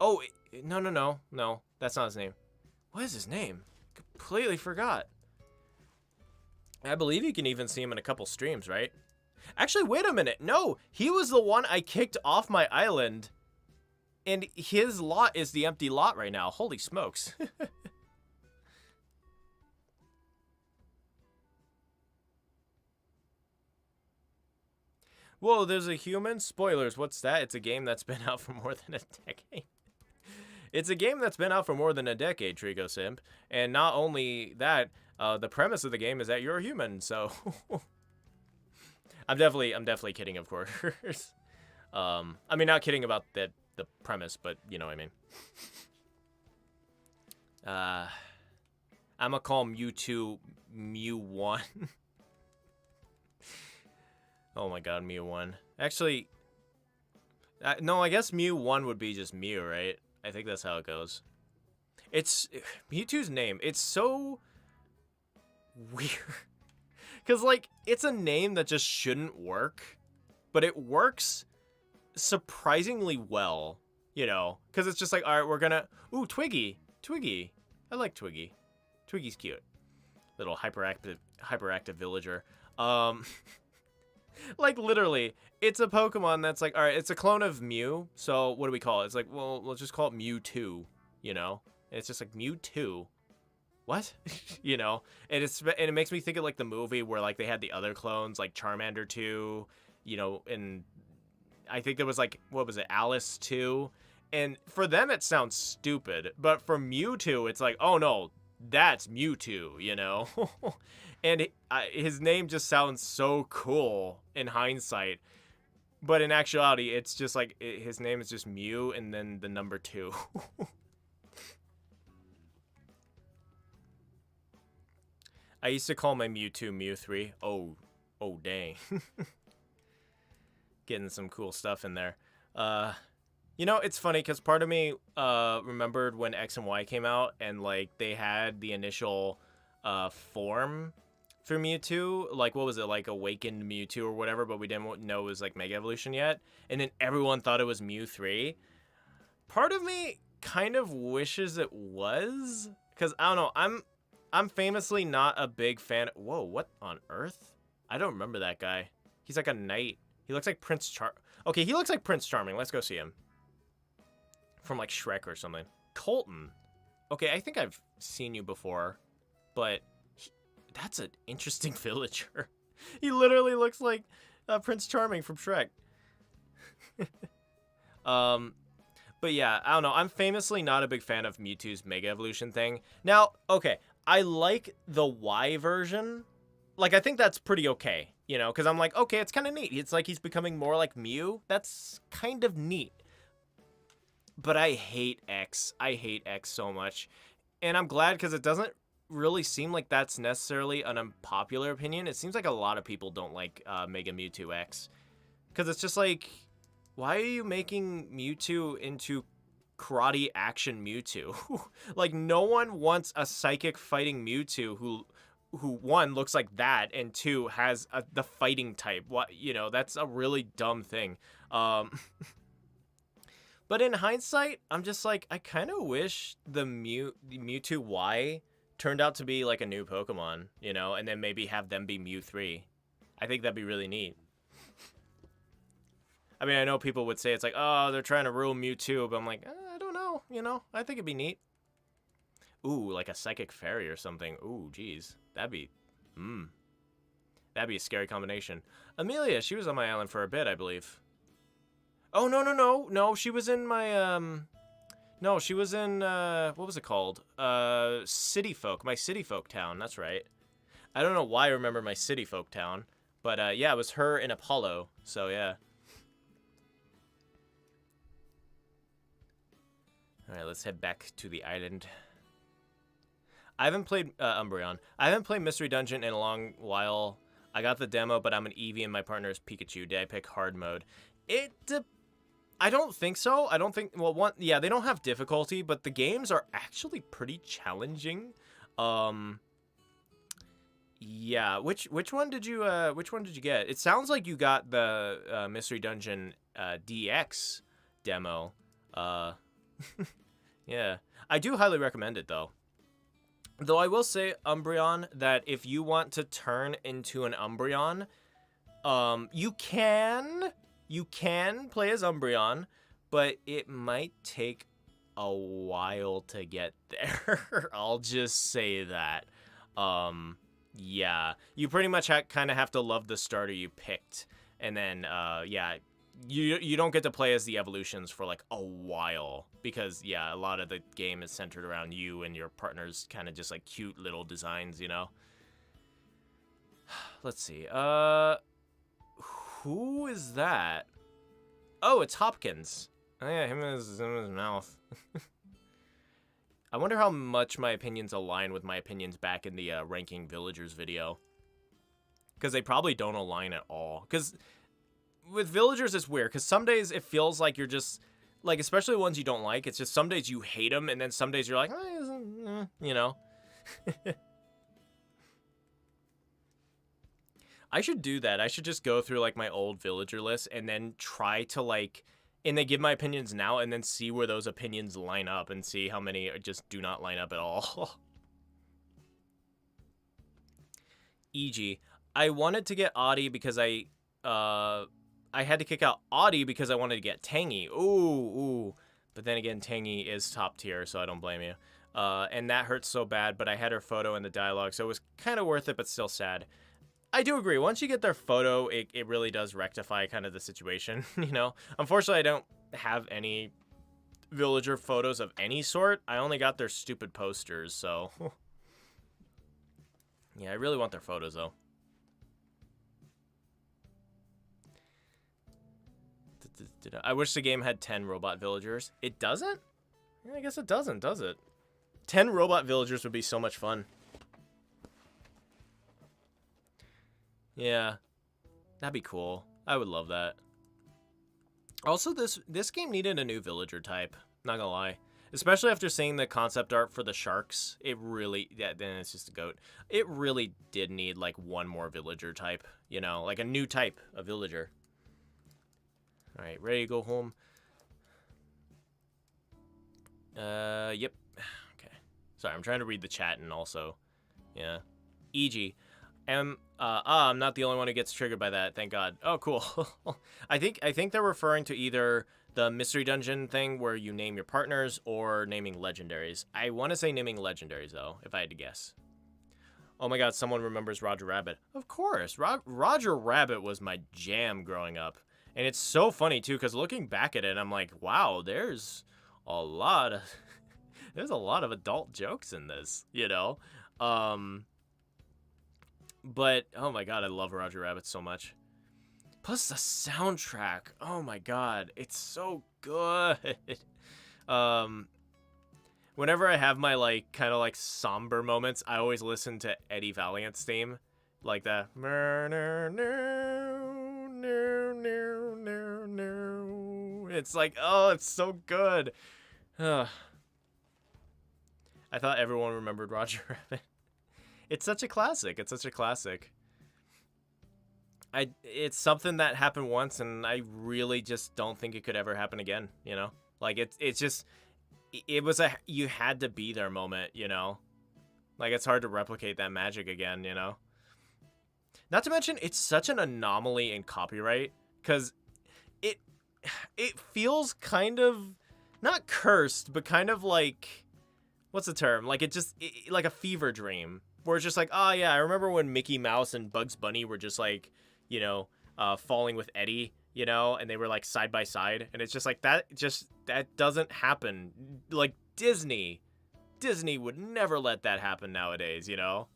Oh, no, that's not his name. What is his name? Completely forgot. I believe you can even see him in a couple streams, right? Actually, wait a minute. No, he was the one I kicked off my island, and his lot is the empty lot right now. Holy smokes. Whoa, there's a human? Spoilers, what's that? It's a game that's been out for more than a decade. It's a game that's been out for more than a decade, Treecko Simp. And not only that, the premise of the game is that you're a human, so... I'm definitely kidding, of course. I mean, not kidding about the premise, but you know what I mean. I'm gonna call Mewtwo Mew1. Oh my god, Mew1. Actually, no, I guess Mew1 would be just Mew, right? I think that's how it goes. It's Mewtwo's name. It's so weird. Because, like, it's a name that just shouldn't work, but it works surprisingly well, you know? Because it's just like, all right, we're gonna... Ooh, Twiggy. Twiggy. I like Twiggy. Twiggy's cute. Little hyperactive villager. Like, literally, it's a Pokemon that's like, all right, it's a clone of Mew, so what do we call it? It's like, well, let's just call it Mewtwo, you know? And it's just like, Mewtwo. What? You know? And it makes me think of, like, the movie where, like, they had the other clones, like Charmander 2, you know, and I think there was, like, what was it, Alice 2? And for them, it sounds stupid, but for Mewtwo, it's like, oh, no, that's Mewtwo, you know? And his name just sounds so cool in hindsight. But in actuality, it's just like, his name is just Mew and then the number 2. I used to call my Mewtwo Mew3. Oh dang. Getting some cool stuff in there. You know, it's funny because part of me remembered when X and Y came out and, like, they had the initial form for Mewtwo, like, what was it, like Awakened Mewtwo or whatever, but we didn't know it was like Mega Evolution yet, and then everyone thought it was Mew3. Part of me kind of wishes it was, because I don't know, I'm famously not a big fan. Whoa, what on earth? I don't remember that guy. He's like a knight. He looks like Okay, he looks like Prince Charming. Let's go see him. From like Shrek or something. Colton. Okay, I think I've seen you before, but that's an interesting villager. He literally looks like Prince Charming from Shrek. But yeah, I don't know. I'm famously not a big fan of Mewtwo's Mega Evolution thing. Now, okay, I like the Y version. Like, I think that's pretty okay, you know, because I'm like, okay, it's kind of neat. It's like he's becoming more like Mew. That's kind of neat. But I hate X. I hate X so much. And I'm glad because it doesn't really seem like that's necessarily an unpopular opinion. It seems like a lot of people don't like Mega Mewtwo X. Because it's just like, why are you making Mewtwo into karate action Mewtwo? Like, no one wants a psychic fighting Mewtwo who one looks like that and two has the fighting type. What, you know, that's a really dumb thing. But in hindsight, I'm just like, I kind of wish the Mewtwo Y turned out to be like a new Pokemon, you know, and then maybe have them be Mew 3. I think that'd be really neat. I mean, I know people would say it's like, oh, they're trying to rule Mewtwo, but I'm like, I don't know, you know, I think it'd be neat. Ooh, like a Psychic Fairy or something. Ooh, geez, that'd be a scary combination. Amelia, she was on my island for a bit, I believe. Oh, no, she was in my, no, she was in, what was it called? City Folk, my City Folk town, that's right. I don't know why I remember my City Folk town, but, yeah, it was her and Apollo, so, yeah. Alright, let's head back to the island. I haven't played, Umbreon. I haven't played Mystery Dungeon in a long while. I got the demo, but I'm an Eevee and my partner is Pikachu. Did I pick hard mode? I don't think so. I don't think, well, yeah, they don't have difficulty, but the games are actually pretty challenging. Yeah, which one did you get? It sounds like you got the Mystery Dungeon DX demo. Yeah. I do highly recommend it though. Though I will say, Umbreon, that if you want to turn into an Umbreon, you can play as Umbreon, but it might take a while to get there. I'll just say that. Yeah, you pretty much kind of have to love the starter you picked, and then yeah, you don't get to play as the evolutions for like a while because yeah, a lot of the game is centered around you and your partner's kind of just like cute little designs, you know. Let's see. Who is that? Oh, it's Hopkins. Oh yeah, him in his mouth. I wonder how much my opinions align with my opinions back in the ranking villagers video. Because they probably don't align at all. Because with villagers, it's weird. Because some days it feels like you're just, like, especially ones you don't like, it's just some days you hate them, and then some days you're like, you know. I should do that. I should just go through, like, my old villager list and then try to, like, and then give my opinions now and then see where those opinions line up and see how many just do not line up at all. E.g., I wanted to get Audie because I had to kick out Audie because I wanted to get Tangy. Ooh. But then again, Tangy is top tier, so I don't blame you. And that hurts so bad, but I had her photo in the dialogue, so it was kind of worth it, but still sad. I do agree. Once you get their photo, it really does rectify kind of the situation, you know? Unfortunately, I don't have any villager photos of any sort. I only got their stupid posters, so... Yeah, I really want their photos, though. I wish the game had 10 robot villagers. It doesn't? Yeah, I guess it doesn't, does it? 10 robot villagers would be so much fun. Yeah, that'd be cool. I would love that. Also, this game needed a new villager type. Not gonna lie. Especially after seeing the concept art for the sharks. It really... Yeah, then it's just a goat. It really did need, like, one more villager type. You know, like a new type of villager. Alright, ready to go home? Yep. Okay. Sorry, I'm trying to read the chat and also... Yeah. E.g. I'm not the only one who gets triggered by that, thank God. Oh, cool. I think they're referring to either the Mystery Dungeon thing where you name your partners or naming legendaries. I want to say naming legendaries, though, if I had to guess. Oh my God, someone remembers Roger Rabbit. Of course, Roger Rabbit was my jam growing up. And it's so funny, too, because looking back at it, I'm like, wow, there's a lot of... there's a lot of adult jokes in this, you know? But, oh my God, I love Roger Rabbit so much. Plus the soundtrack, oh my God, it's so good. Um, whenever I have my like kind of like somber moments, I always listen to Eddie Valiant's theme, like the. It's like, oh, it's so good. Ugh. I thought everyone remembered Roger Rabbit. It's such a classic. It's such a classic. It's something that happened once, and I really just don't think it could ever happen again. You know, like it's just it was a you had to be there moment. You know, like it's hard to replicate that magic again. You know, not to mention it's such an anomaly in copyright because it it feels kind of not cursed, but kind of like what's the term? Like like a fever dream where it's just like, oh yeah, I remember when Mickey Mouse and Bugs Bunny were just like, you know, falling with Eddie, you know, and they were like side by side, and it's just like that doesn't happen. Like Disney would never let that happen nowadays, you know.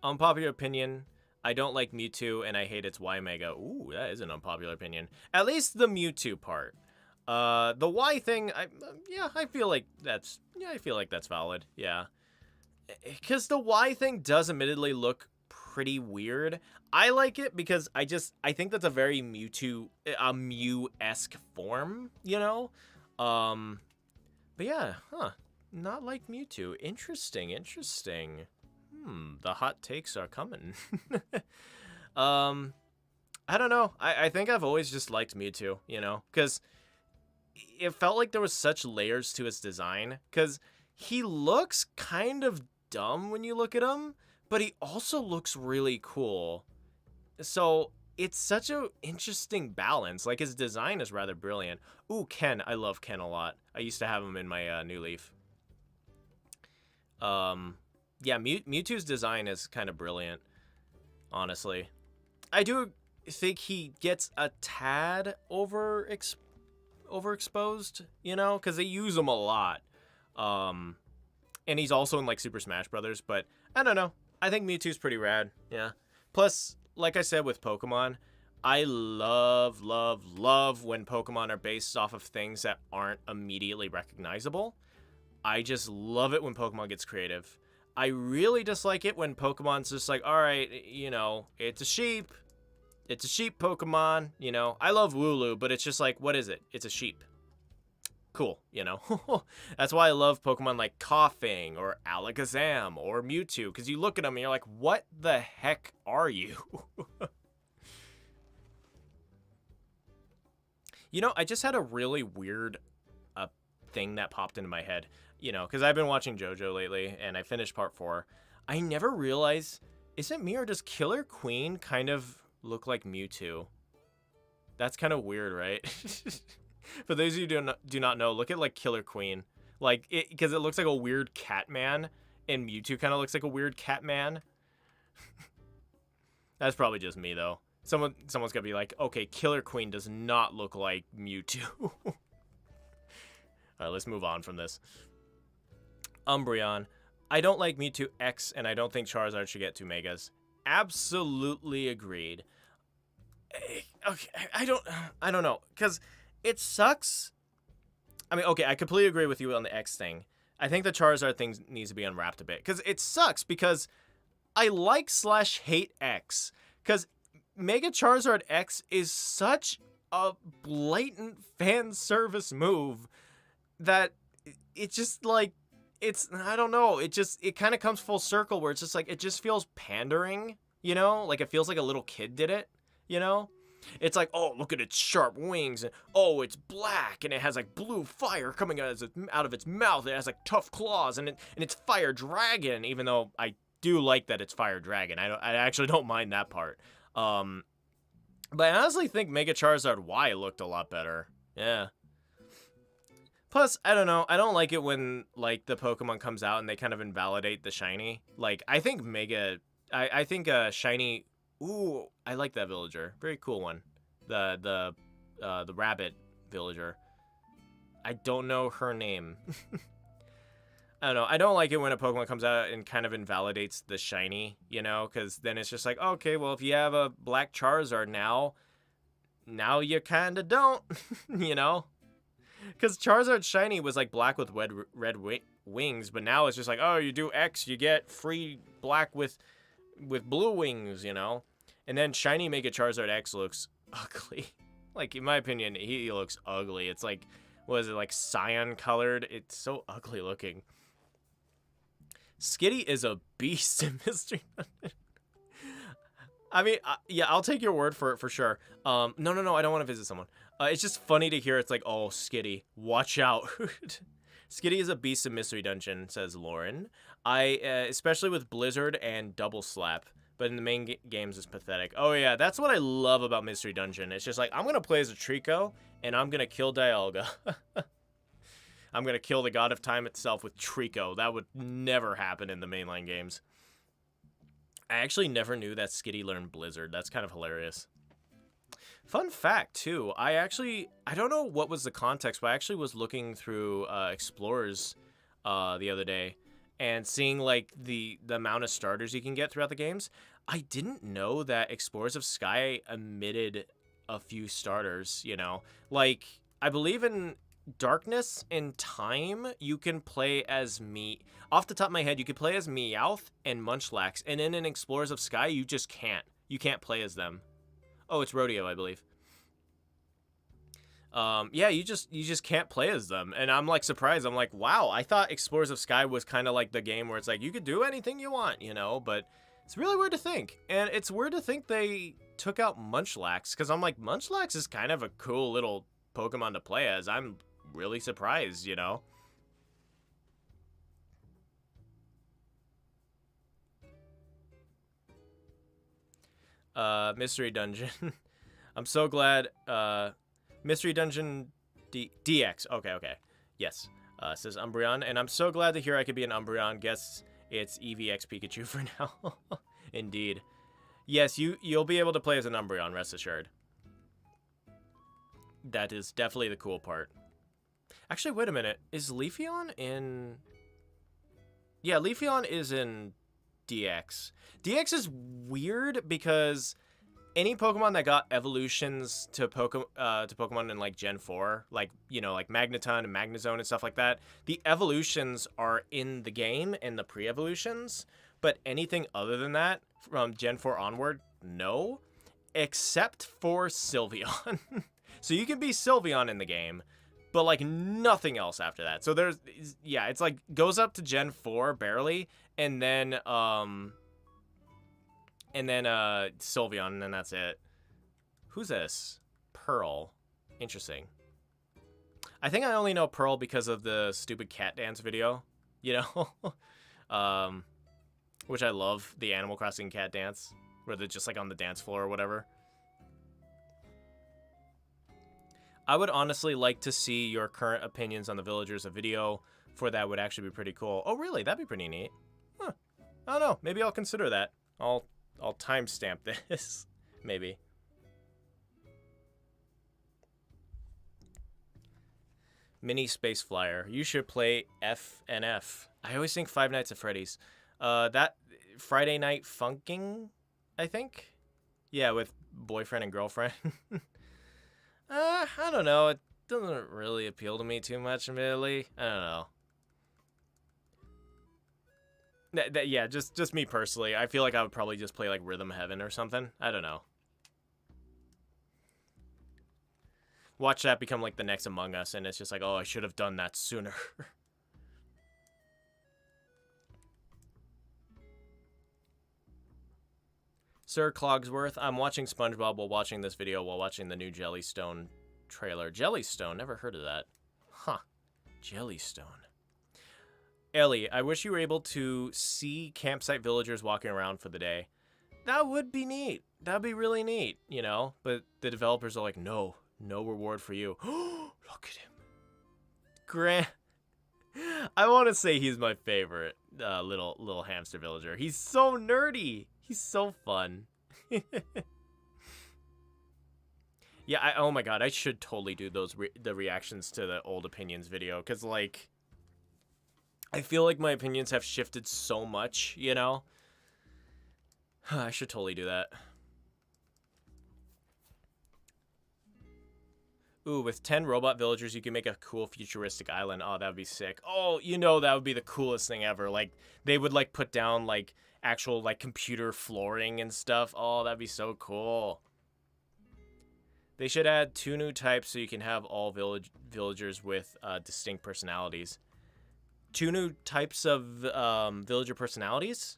Unpopular opinion. I don't like Mewtwo and I hate its Y Mega. Ooh, that is an unpopular opinion. At least the Mewtwo part. The Y thing, I feel like that's valid. Yeah. Cuz the Y thing does admittedly look pretty weird. I like it because I think that's a very Mew-esque form, you know? But yeah, not like Mewtwo. Interesting. The hot takes are coming. I don't know. I think I've always just liked Mewtwo, you know? Because it felt like there was such layers to his design. Because he looks kind of dumb when you look at him, but he also looks really cool. So it's such an interesting balance. Like his design is rather brilliant. Ooh, Ken. I love Ken a lot. I used to have him in my New Leaf. Yeah, Mewtwo's design is kind of brilliant, honestly. I do think he gets a tad overexposed, you know, because they use him a lot. And he's also in like Super Smash Brothers, but I don't know. I think Mewtwo's pretty rad, yeah. Plus, like I said with Pokemon, I love when Pokemon are based off of things that aren't immediately recognizable. I just love it when Pokemon gets creative. I really dislike it when Pokemon's just like, all right, you know, it's a sheep. It's a sheep Pokemon, you know. I love Wooloo, but it's just like, what is it? It's a sheep. Cool, you know. That's why I love Pokemon like Koffing or Alakazam or Mewtwo, because you look at them and you're like, what the heck are you? You know, I just had a really weird thing that popped into my head. You know, because I've been watching JoJo lately, and I finished part 4. I never realized, is it me or does Killer Queen kind of look like Mewtwo? That's kind of weird, right? For those of you who do not know, look at like Killer Queen, like because it looks like a weird cat man, and Mewtwo kind of looks like a weird cat man. That's probably just me though. Someone's gonna be like, okay, Killer Queen does not look like Mewtwo. All right, let's move on from this. Umbreon. I don't like Mewtwo X, and I don't think Charizard should get 2 Megas. Absolutely agreed. Okay, I don't know, because it sucks. I mean, okay, I completely agree with you on the X thing. I think the Charizard thing needs to be unwrapped a bit, because it sucks, because I like/hate X, because Mega Charizard X is such a blatant fan service move that it just like, I don't know, it kind of comes full circle where it's just like, it just feels pandering, you know? Like it feels like a little kid did it, you know? It's like, oh, look at its sharp wings, and oh, it's black, and it has like blue fire coming out of its mouth. It has like tough claws, and it's Fire Dragon, even though I do like that it's Fire Dragon. I actually don't mind that part. But I honestly think Mega Charizard Y looked a lot better. Yeah. Plus, I don't know, I don't like it when, like, the Pokemon comes out and they kind of invalidate the shiny. Like, I think I think shiny, ooh, I like that villager. Very cool one. The rabbit villager. I don't know her name. I don't know, I don't like it when a Pokemon comes out and kind of invalidates the shiny, you know? Because then it's just like, okay, well, if you have a black Charizard now, now you kind of don't, you know? Because Charizard Shiny was like black with red wings, but now it's just like, oh, you do X, you get free black with blue wings, you know? And then Shiny Mega Charizard X looks ugly. Like, in my opinion, he looks ugly. It's like, what is it, like cyan colored? It's so ugly looking. Skitty is a beast in Mystery Dungeon. I mean, yeah, I'll take your word for it for sure. No, I don't want to visit someone. It's just funny to hear it's like, oh, Skitty, watch out. Skitty is a beast in Mystery Dungeon, says Lauren. Especially with Blizzard and Double Slap, but in the main games it's pathetic. Oh yeah, that's what I love about Mystery Dungeon. It's just like, I'm going to play as a Treecko, and I'm going to kill Dialga. I'm going to kill the God of Time itself with Treecko. That would never happen in the mainline games. I actually never knew that Skitty learned Blizzard. That's kind of hilarious. Fun fact, too. I don't know what was the context, but I actually was looking through Explorers the other day and seeing, like, the amount of starters you can get throughout the games. I didn't know that Explorers of Sky omitted a few starters, you know? Like, I believe in Darkness and Time, you can play as me. Off the top of my head, you could play as Meowth and Munchlax, and then in Explorers of Sky, you just can't. You can't play as them. Oh, it's Rodeo, I believe. Yeah, you just can't play as them, and I'm like surprised. I'm like, wow, I thought Explorers of Sky was kind of like the game where it's like you could do anything you want, you know. But it's really weird to think, and it's weird to think they took out Munchlax, because I'm like, Munchlax is kind of a cool little Pokemon to play as. I'm really surprised, you know. Mystery Dungeon. I'm so glad. Mystery Dungeon DX. Okay. Yes. Says Umbreon, and I'm so glad to hear I could be an Umbreon. Guess it's EVX Pikachu for now. Indeed. Yes, you'll be able to play as an Umbreon, rest assured. That is definitely the cool part. Actually, wait a minute. Is Leafeon in... Yeah, Leafeon is in DX. DX is weird because any Pokemon that got evolutions to Pokemon in like Gen 4, like, you know, like Magneton and Magnezone and stuff like that, the evolutions are in the game and the pre-evolutions, but anything other than that from Gen 4 onward, no, except for Sylveon. So you can be Sylveon in the game, but like nothing else after that. So there's, yeah, it's like goes up to Gen 4 barely, and then Sylveon, and then that's it. Who's this? Pearl. Interesting. I think I only know Pearl because of the stupid cat dance video, you know? Which I love, the Animal Crossing cat dance, where they're just like on the dance floor or whatever. I would honestly like to see your current opinions on the villagers. A video for that would actually be pretty cool. Oh, really? That'd be pretty neat. Huh. I don't know. Maybe I'll consider that. I'll timestamp this. Maybe. Mini Space Flyer. You should play FNF. I always think Five Nights at Freddy's. That Friday Night Funkin', I think? Yeah, with boyfriend and girlfriend. I don't know. It doesn't really appeal to me too much, admittedly. I don't know. Yeah, just me personally. I feel like I would probably just play like Rhythm Heaven or something. I don't know. Watch that become like the next Among Us, and it's just like, oh, I should have done that sooner. Sir Clogsworth, I'm watching SpongeBob while watching this video while watching the new Jellystone trailer. Jellystone? Never heard of that. Huh. Jellystone. Ellie, I wish you were able to see campsite villagers walking around for the day. That would be neat. That'd be really neat, you know? But the developers are like, no reward for you. Look at him. Grant. I want to say he's my favorite little hamster villager. He's so nerdy. He's so fun. Yeah, oh my god, I should totally do those the reactions to the old opinions video, because like I feel like my opinions have shifted so much, you know? I should totally do that. Ooh, with 10 robot villagers, you can make a cool futuristic island. Oh, that would be sick. Oh, you know, that would be the coolest thing ever. Like, they would, like, put down, like, actual, like, computer flooring and stuff. Oh, that'd be so cool. They should add 2 new types so you can have all villagers with distinct personalities. 2 new types of villager personalities?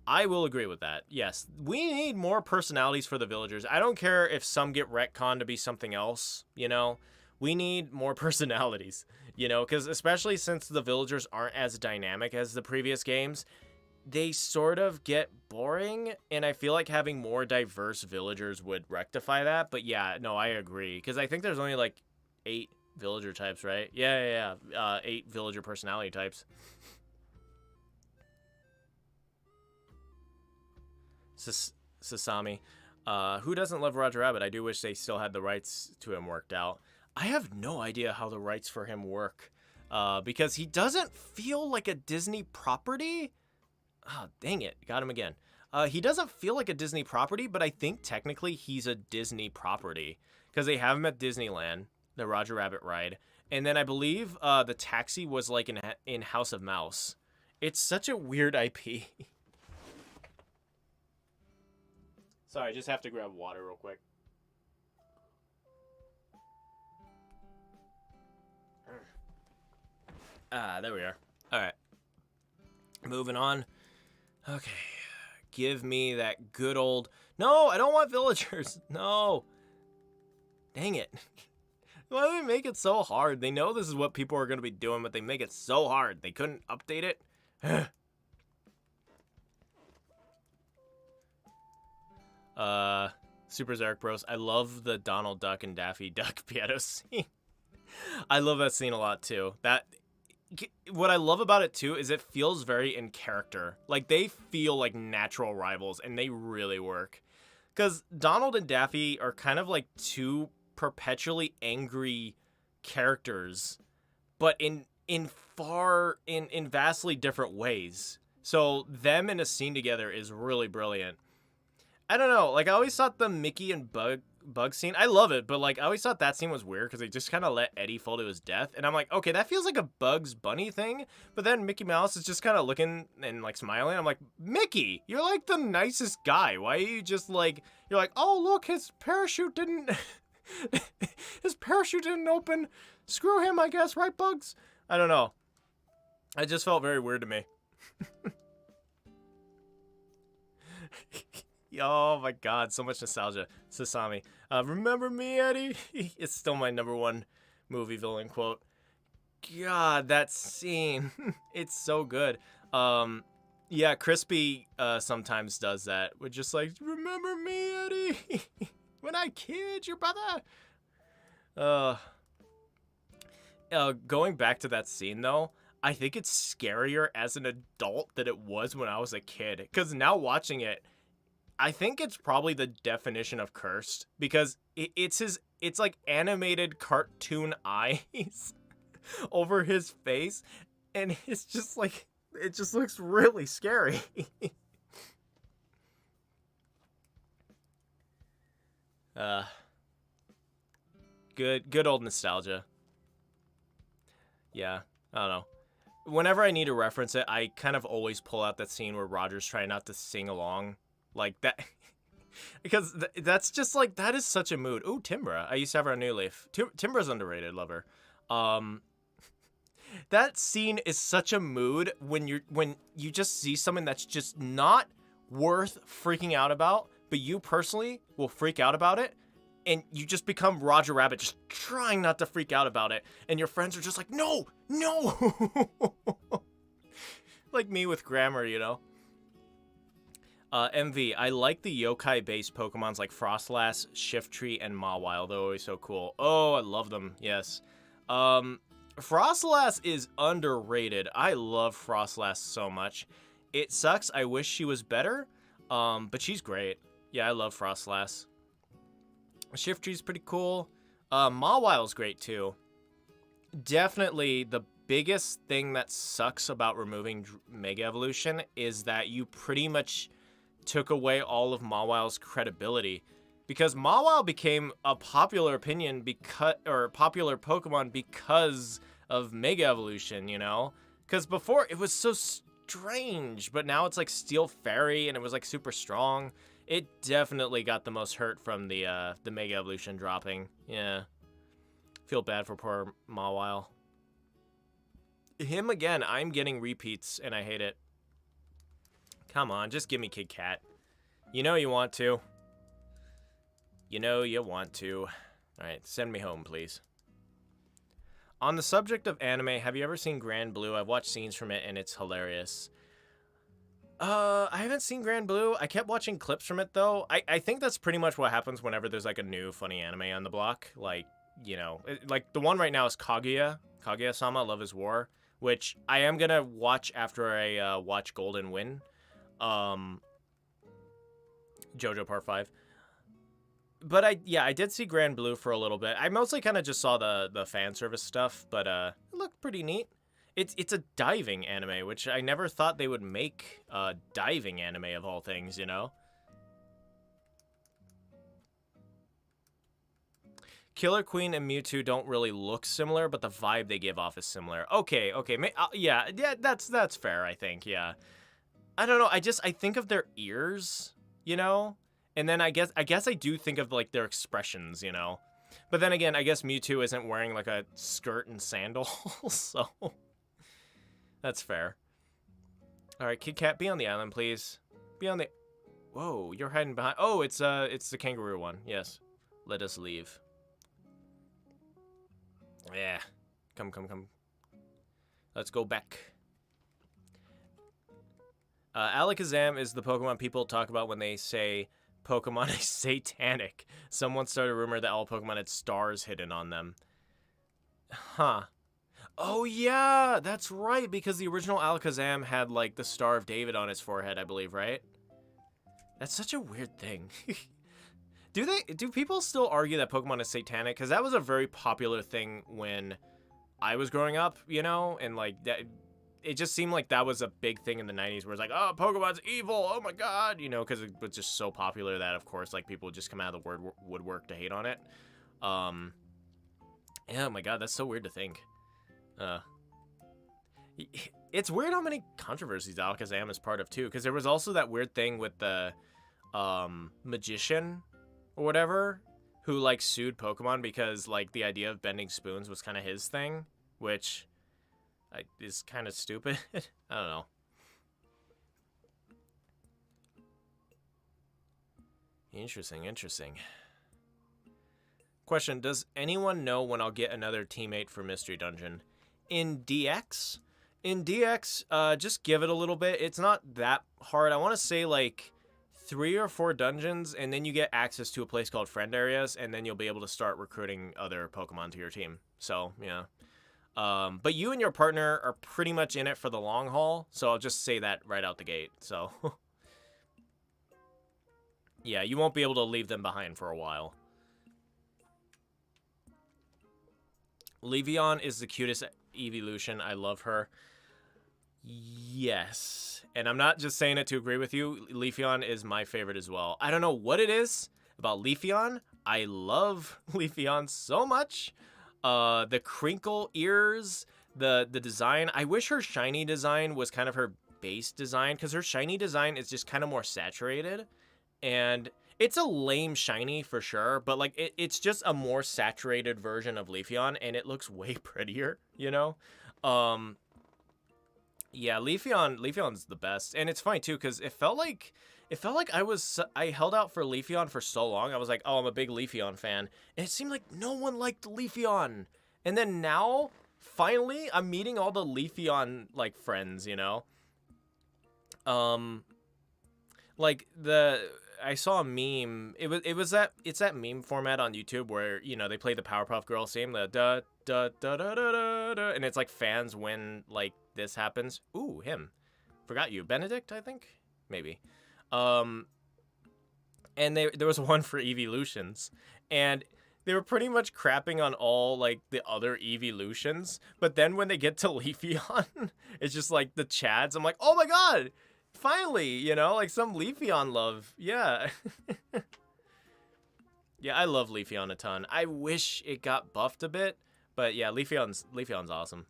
I will agree with that. Yes, we need more personalities for the villagers. I don't care if some get retconned to be something else, you know? We need more personalities, you know? Because especially since the villagers aren't as dynamic as the previous games, they sort of get boring, and I feel like having more diverse villagers would rectify that. But yeah, no, I agree. Because I think there's only like 8 villager types, right? Yeah. 8 villager personality types. Sasami. Who doesn't love Roger Rabbit? I do wish they still had the rights to him worked out. I have no idea how the rights for him work. Because he doesn't feel like a Disney property. Oh, dang it. Got him again. He doesn't feel like a Disney property, but I think technically he's a Disney property. Because they have him at Disneyland, the Roger Rabbit ride. And then I believe the taxi was like in House of Mouse. It's such a weird IP. Sorry, I just have to grab water real quick. There we are. All right. Moving on. Okay. Give me that good old... No, I don't want villagers. No. Dang it. Why do they make it so hard? They know this is what people are going to be doing, but they make it so hard. They couldn't update it. Super Zarek Bros. I love the Donald Duck and Daffy Duck piano scene. I love that scene a lot too. What I love about it too is it feels very in character. Like they feel like natural rivals and they really work. Cause Donald and Daffy are kind of like 2 perpetually angry characters, but in vastly different ways. So them in a scene together is really brilliant. I don't know, like I always thought the Mickey and Bug scene, I love it, but like I always thought that scene was weird because they just kind of let Eddie fall to his death, and I'm like, okay, that feels like a Bugs Bunny thing, but then Mickey Mouse is just kind of looking and like smiling. I'm like, Mickey, you're like the nicest guy. Why are you just like, you're like, oh look, his parachute didn't open. Screw him, I guess, right, Bugs? I don't know. It just felt very weird to me. Oh my god, so much nostalgia. Sasami. Remember me, Eddie? It's still my #1 movie villain quote. God, that scene. It's so good. Yeah, Crispy sometimes does that. We're just like, remember me, Eddie? When I killed your brother? Going back to that scene, though, I think it's scarier as an adult than it was when I was a kid. Because now watching it, I think it's probably the definition of cursed, because it's like animated cartoon eyes over his face, and it's just like, it just looks really scary. Good old nostalgia. Yeah, I don't know. Whenever I need to reference it, I kind of always pull out that scene where Roger's trying not to sing along. Like that, because that's just like, that is such a mood. Ooh, Timbra. I used to have her on New Leaf. Timbra's underrated, love her. That scene is such a mood when you just see something that's just not worth freaking out about, but you personally will freak out about it, and you just become Roger Rabbit, just trying not to freak out about it, and your friends are just like, no. Like me with grammar, you know. MV, I like the yokai-based Pokemons like Frostlass, Shiftry, and Mawile. They're always so cool. Oh, I love them. Yes. Frostlass is underrated. I love Frostlass so much. It sucks. I wish she was better, but she's great. Yeah, I love Frostlass. Shiftry's pretty cool. Mawile's great, too. Definitely the biggest thing that sucks about removing Mega Evolution is that you pretty much took away all of Mawile's credibility, because Mawile became a popular popular Pokemon because of Mega Evolution, you know? Because before it was so strange, but now it's like Steel Fairy and it was like super strong. It definitely got the most hurt from the Mega Evolution dropping. Yeah. Feel bad for poor Mawile. Him again, I'm getting repeats and I hate it. Come on, just give me Kid Cat. You know you want to. You know you want to. Alright, send me home, please. On the subject of anime, have you ever seen Grand Blue? I've watched scenes from it and it's hilarious. I haven't seen Grand Blue. I kept watching clips from it though. I think that's pretty much what happens whenever there's like a new funny anime on the block. Like, you know, like the one right now is Kaguya-sama, Love is War, which I am gonna watch after I watch Golden Wind. JoJo Part 5. But I did see Grand Blue for a little bit. I mostly kind of just saw the fan service stuff, but it looked pretty neat. It's a diving anime, which I never thought they would make a diving anime of all things, you know? Killer Queen and Mewtwo don't really look similar, but the vibe they give off is similar. Okay, yeah, that's fair, I think, yeah. I don't know, I think of their ears, you know? And then I guess I do think of like their expressions, you know. But then again, I guess Mewtwo isn't wearing like a skirt and sandals, so that's fair. All right, Kit Kat, be on the island, please. Be on the. Whoa, you're hiding behind. Oh, it's the kangaroo one. Yes, let us leave. Yeah, come. Let's go back. Alakazam is the Pokemon people talk about when they say Pokemon is satanic. Someone started a rumor that all Pokemon had stars hidden on them. Huh. Oh yeah, that's right, because the original Alakazam had like the Star of David on his forehead, I believe, right? That's such a weird thing. Do people still argue that Pokemon is satanic? Because that was a very popular thing when I was growing up, you know, and like that. It just seemed like that was a big thing in the 90s where it's like, oh, Pokemon's evil, oh my god, you know, because it was just so popular that, of course, like, people would just come out of the woodwork to hate on it. Yeah, oh my god, that's so weird to think. It's weird how many controversies Alakazam is part of, too, because there was also that weird thing with the magician or whatever who, like, sued Pokemon because, like, the idea of bending spoons was kind of his thing, which is kind of stupid. I don't know. Interesting. Question, does anyone know when I'll get another teammate for Mystery Dungeon? In DX? In DX, just give it a little bit. It's not that hard. I want to say like 3 or 4 dungeons, and then you get access to a place called Friend Areas, and then you'll be able to start recruiting other Pokemon to your team. So, yeah. But you and your partner are pretty much in it for the long haul, so I'll just say that right out the gate. So, yeah, you won't be able to leave them behind for a while. Leafeon is the cutest evolution. I love her. Yes. And I'm not just saying it to agree with you. Leafeon is my favorite as well. I don't know what it is about Leafeon. I love Leafeon so much. The crinkle ears, the design. I wish her shiny design was kind of her base design, because her shiny design is just kind of more saturated. And it's a lame shiny for sure, but like it's just a more saturated version of Leafeon, and it looks way prettier, you know? Yeah, Leafeon's the best. And it's funny too, because it felt like I held out for Leafeon for so long. I was like, oh, I'm a big Leafeon fan. And it seemed like no one liked Leafeon. And then now, finally, I'm meeting all the Leafeon, like, friends, you know? Like, I saw a meme. It's that meme format on YouTube where, you know, they play the Powerpuff Girls theme, the da da da da da da da, and it's like fans when, like, this happens. Ooh, him. Forgot you. Benedict, I think? Maybe. And there was one for evolutions, and they were pretty much crapping on all, like, the other evolutions, but then when they get to Leafeon, it's just, like, the Chads, I'm like, oh my god, finally, you know, like, some Leafeon love, yeah. Yeah, I love Leafeon a ton. I wish it got buffed a bit, but yeah, Leafeon's awesome.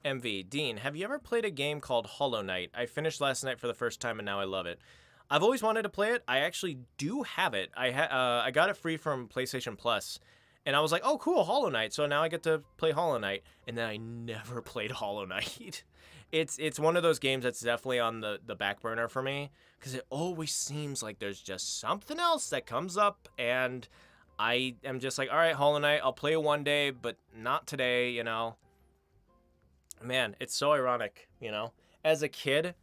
MV, Dean, have you ever played a game called Hollow Knight? I finished last night for the first time and now I love it. I've always wanted to play it. I actually do have it. I got it free from PlayStation Plus, and I was like, oh cool, Hollow Knight. So now I get to play Hollow Knight, and then I never played Hollow Knight. It's one of those games that's definitely on the back burner for me, because it always seems like there's just something else that comes up, and I am just like, all right, Hollow Knight, I'll play it one day, but not today, you know. Man, it's so ironic, you know. As a kid,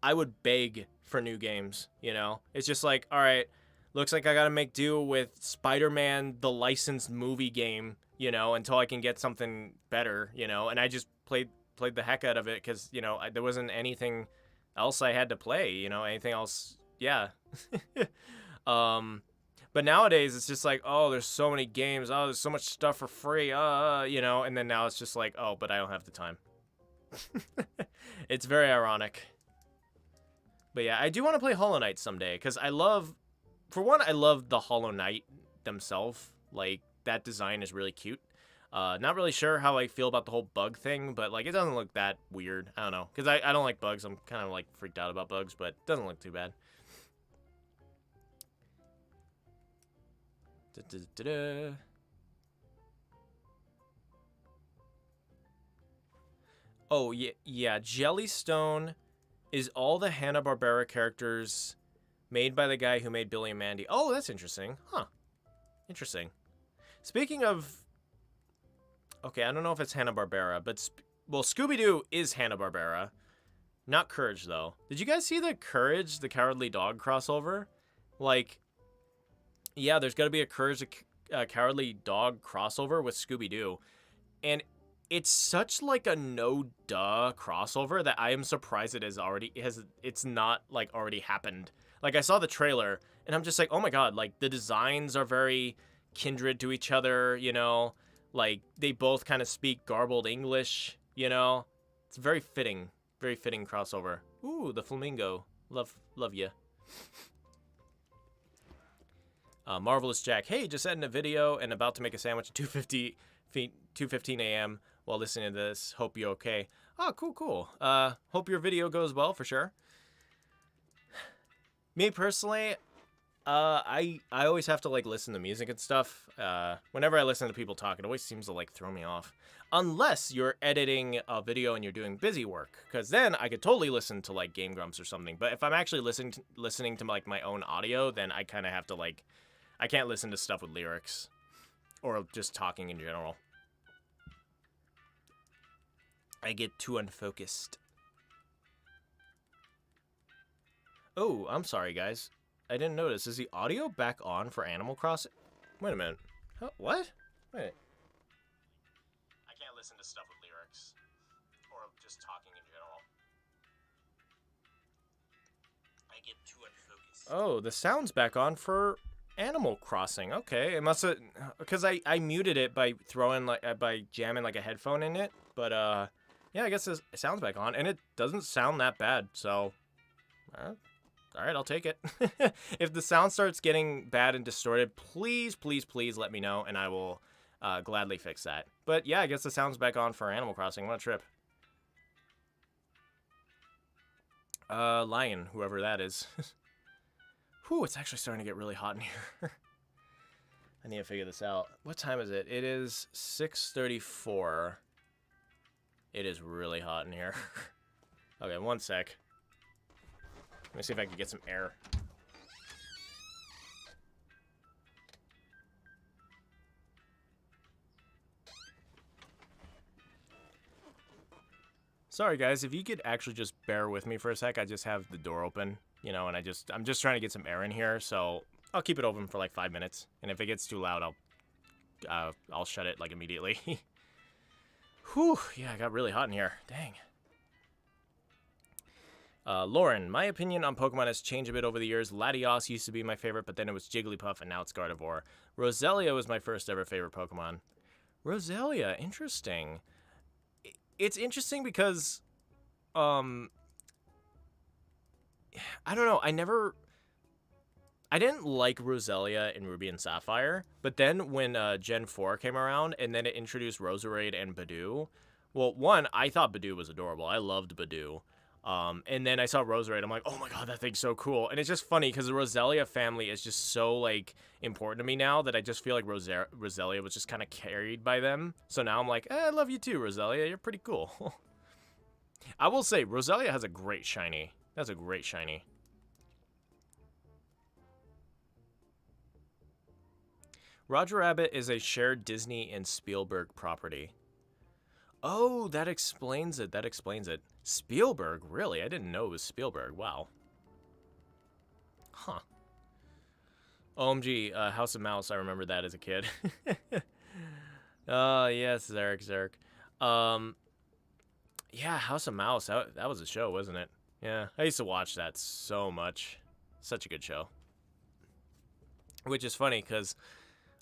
I would beg for new games, you know. It's just like, all right, looks like I gotta make do with Spider-Man, the licensed movie game, you know, until I can get something better, you know. And I just played the heck out of it because, you know, there wasn't anything else I had to play, you know, anything else, yeah. But nowadays it's just like, oh, there's so many games, oh, there's so much stuff for free, you know, and then now it's just like, oh, but I don't have the time. It's very ironic. But yeah, I do want to play Hollow Knight someday, because I love, for one, I love the Hollow Knight themselves. Like, that design is really cute. Not really sure how I feel about the whole bug thing, but like, it doesn't look that weird. I don't know, because I don't like bugs. I'm kind of like freaked out about bugs, but it doesn't look too bad. Oh, yeah, Jellystone is all the Hanna-Barbera characters made by the guy who made Billy and Mandy. Oh, that's interesting. Huh. Interesting. Speaking of... Okay, I don't know if it's Hanna-Barbera, but... Well, Scooby-Doo is Hanna-Barbera. Not Courage, though. Did you guys see the Courage, the Cowardly Dog crossover? Like... Yeah, there's got to be a Courage the Cowardly Dog crossover with Scooby-Doo. And it's such like a no-duh crossover that I am surprised it's not like already happened. Like, I saw the trailer and I'm just like, oh my god, like the designs are very kindred to each other, you know, like they both kind of speak garbled English, you know. It's very fitting crossover. Ooh, the flamingo. Love ya. Marvelous Jack, hey, just editing a video and about to make a sandwich at 2:15 a.m. while listening to this. Hope you're okay. Oh, cool. Hope your video goes well for sure. Me personally, I always have to like listen to music and stuff. Whenever I listen to people talk, it always seems to like throw me off. Unless you're editing a video and you're doing busy work, because then I could totally listen to like Game Grumps or something. But if I'm actually listening to like my own audio, then I kind of have to like, I can't listen to stuff with lyrics or just talking in general. I get too unfocused. Oh, I'm sorry, guys. I didn't notice. Is the audio back on for Animal Crossing? Wait a minute. Huh, what? Wait. I can't listen to stuff with lyrics or just talking in general. I get too unfocused. Oh, the sound's back on for Animal Crossing. Okay, it must have, because I muted it by throwing like by jamming like a headphone in it. But yeah, I guess it sounds back on, and it doesn't sound that bad. So, all right, I'll take it. If the sound starts getting bad and distorted, please let me know, and I will gladly fix that. But yeah, I guess the sound's back on for Animal Crossing. What a trip. Lion, whoever that is. Whew, it's actually starting to get really hot in here. I need to figure this out. What time is it? It is 6:34. It is really hot in here. Okay, one sec. Let me see if I can get some air. Sorry guys, if you could actually just bear with me for a sec. I just have the door open, you know, and I'm just trying to get some air in here, so I'll keep it open for like 5 minutes. And if it gets too loud, I'll shut it like immediately. Whew, yeah, it got really hot in here. Dang. Lauren, my opinion on Pokemon has changed a bit over the years. Latios used to be my favorite, but then it was Jigglypuff, and now it's Gardevoir. Roselia was my first ever favorite Pokemon. Roselia, interesting. it's interesting because, I don't know. I didn't like Roselia in Ruby and Sapphire, but then when Gen 4 came around and then it introduced Roserade and Badoo, well, one, I thought Badoo was adorable. I loved Badoo. And then I saw Roserade. I'm like, oh my god, that thing's so cool. And it's just funny because the Roselia family is just so, like, important to me now that I just feel like Roselia was just kind of carried by them. So now I'm like, I love you too, Roselia. You're pretty cool. I will say, Roselia has a great shiny. That's a great shiny. Roger Rabbit is a shared Disney and Spielberg property. Oh, that explains it. That explains it. Spielberg? Really? I didn't know it was Spielberg. Wow. Huh. OMG, House of Mouse. I remember that as a kid. Oh, yes, Zarek. Yeah, House of Mouse. That was a show, wasn't it? Yeah, I used to watch that so much. Such a good show. Which is funny, because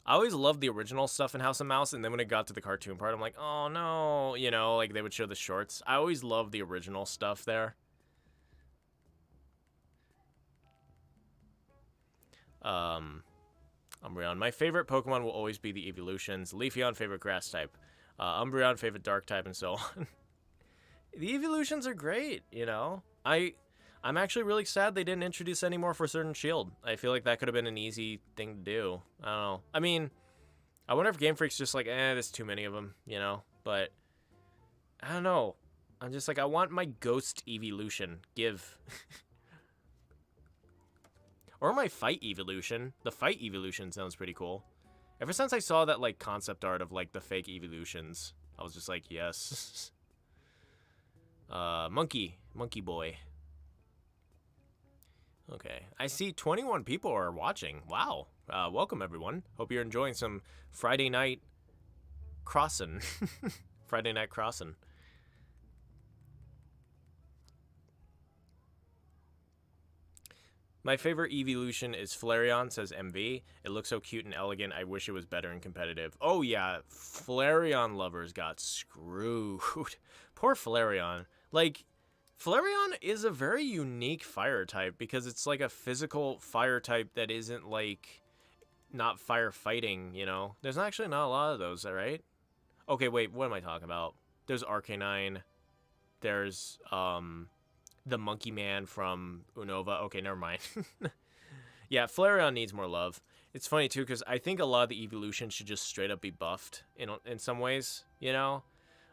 I always loved the original stuff in House of Mouse, and then when it got to the cartoon part, I'm like, oh no, you know, like they would show the shorts. I always loved the original stuff there. Umbreon. My favorite Pokemon will always be the evolutions. Leafeon, favorite grass type. Umbreon, favorite dark type, and so on. The evolutions are great, you know? I'm actually really sad they didn't introduce any more for Sword and Shield. I feel like that could have been an easy thing to do. I don't know. I mean, I wonder if Game Freak's just like, there's too many of them, you know? But, I don't know. I'm just like, I want my Ghost evolution. Give. Or my Fight evolution. The Fight evolution sounds pretty cool. Ever since I saw that, like, concept art of, like, the fake evolutions, I was just like, yes. Monkey boy. Okay, I see 21 people are watching. Wow. Welcome, everyone. Hope you're enjoying some Friday night crossin'. Friday night crossin'. My favorite evolution is Flareon, says MV. It looks so cute and elegant. I wish it was better and competitive. Oh, yeah. Flareon lovers got screwed. Poor Flareon. Like, Flareon is a very unique fire type because it's like a physical fire type that isn't like not firefighting, you know? There's actually not a lot of those, right? Okay, wait, what am I talking about? There's Arcanine. There's the Monkey Man from Unova. Okay, never mind. Yeah, Flareon needs more love. It's funny too because I think a lot of the evolutions should just straight up be buffed in some ways, you know?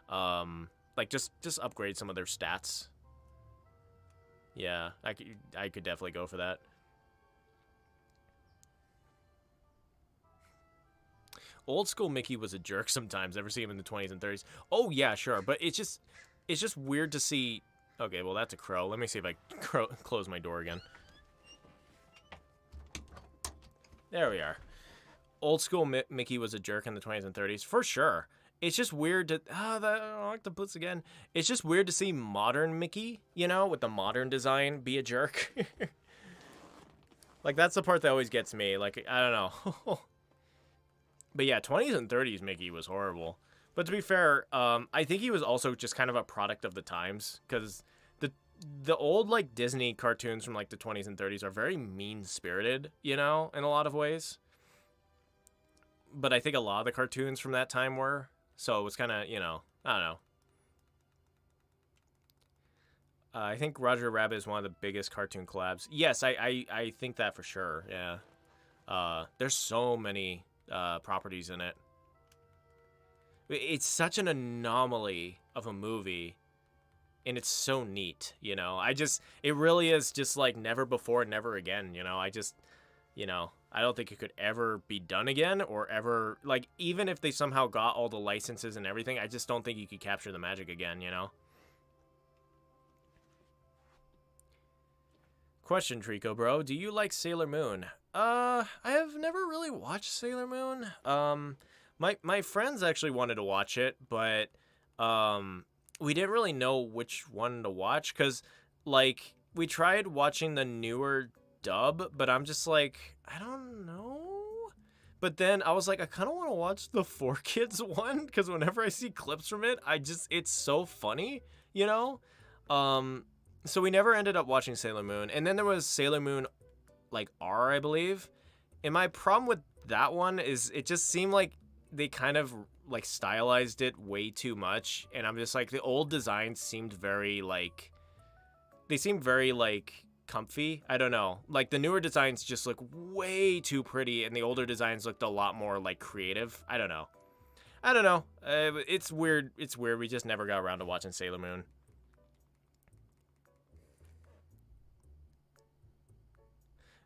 Like just upgrade some of their stats. Yeah, I could definitely go for that. Old school Mickey was a jerk sometimes. Ever see him in the 20s and 30s? Oh yeah, sure. But it's just weird to see. Okay, well that's a crow. Let me see if I close my door again. There we are. Old school Mickey was a jerk in the 20s and 30s for sure. It's just weird to the octopus again. It's just weird to see modern Mickey, you know, with the modern design, be a jerk. Like that's the part that always gets me. Like I don't know. But yeah, 20s and 30s Mickey was horrible. But to be fair, I think he was also just kind of a product of the times because the old like Disney cartoons from like the 20s and 30s are very mean-spirited, you know, in a lot of ways. But I think a lot of the cartoons from that time were. So it was kind of, you know, I don't know. I think Roger Rabbit is one of the biggest cartoon collabs. Yes, I think that for sure, yeah. There's so many properties in it. It's such an anomaly of a movie, and it's so neat, you know? It really is just like never before, never again, you know? You know, I don't think it could ever be done again or ever, like, even if they somehow got all the licenses and everything, I just don't think you could capture the magic again, you know? Question, TreeckoBro, do you like Sailor Moon? I have never really watched Sailor Moon. My friends actually wanted to watch it, but, we didn't really know which one to watch, because, like, we tried watching the newer dub, but I'm just like, I don't know. But then I was like, I kind of want to watch the 4Kids one because whenever I see clips from it, it's so funny, you know? So we never ended up watching Sailor Moon. And then there was Sailor Moon, like, R, I believe. And my problem with that one is it just seemed like they kind of, like, stylized it way too much. And I'm just like, the old designs seemed very, like, they seemed very, like, comfy. I don't know. Like, the newer designs just look way too pretty, and the older designs looked a lot more, like, creative. I don't know. It's weird. It's weird. We just never got around to watching Sailor Moon.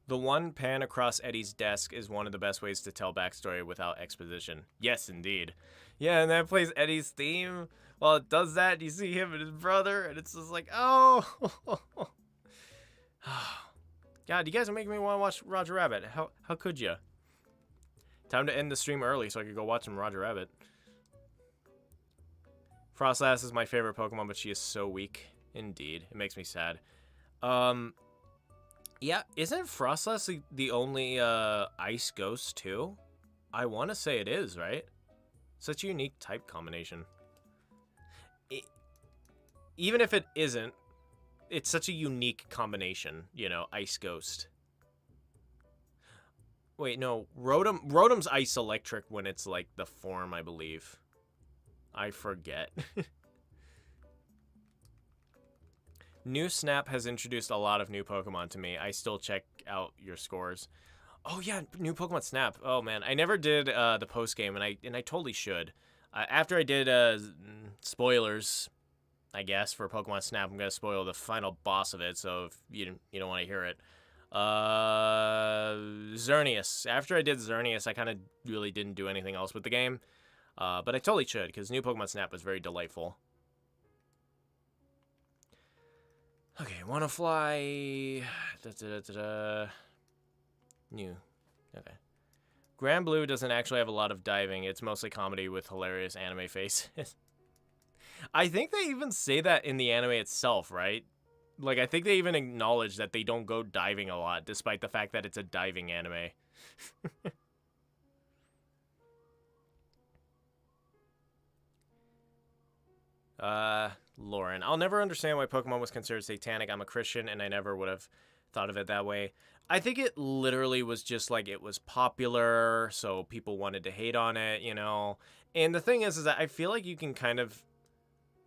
The one pan across Eddie's desk is one of the best ways to tell backstory without exposition. Yes, indeed. Yeah, and then plays Eddie's theme. While it does that, you see him and his brother, and it's just like, oh. God, you guys are making me want to watch Roger Rabbit. How could you? Time to end the stream early so I could go watch some Roger Rabbit. Frostlass is my favorite Pokemon, but she is so weak. Indeed. It makes me sad. Yeah, isn't Frostlass the only ice ghost too? I want to say it is, right? Such a unique type combination. Even if it isn't, it's such a unique combination, you know, ice ghost. Wait, no, Rotom's ice electric when it's like the form, I believe. I forget. New Snap has introduced a lot of new Pokemon to me. I still check out your scores. Oh yeah, new Pokemon Snap. Oh man, I never did the post game, and I totally should. After I did spoilers, I guess, for Pokemon Snap, I'm gonna spoil the final boss of it. So if you don't want to hear it, Xerneas. After I did Xerneas, I kind of really didn't do anything else with the game, but I totally should because new Pokemon Snap was very delightful. Okay, wanna fly. New. Okay. Grand Blue doesn't actually have a lot of diving. It's mostly comedy with hilarious anime faces. I think they even say that in the anime itself, right? Like, I think they even acknowledge that they don't go diving a lot, despite the fact that it's a diving anime. Lauren. I'll never understand why Pokemon was considered satanic. I'm a Christian, and I never would have thought of it that way. I think it literally was just like it was popular, so people wanted to hate on it, you know? And the thing is that I feel like you can kind of...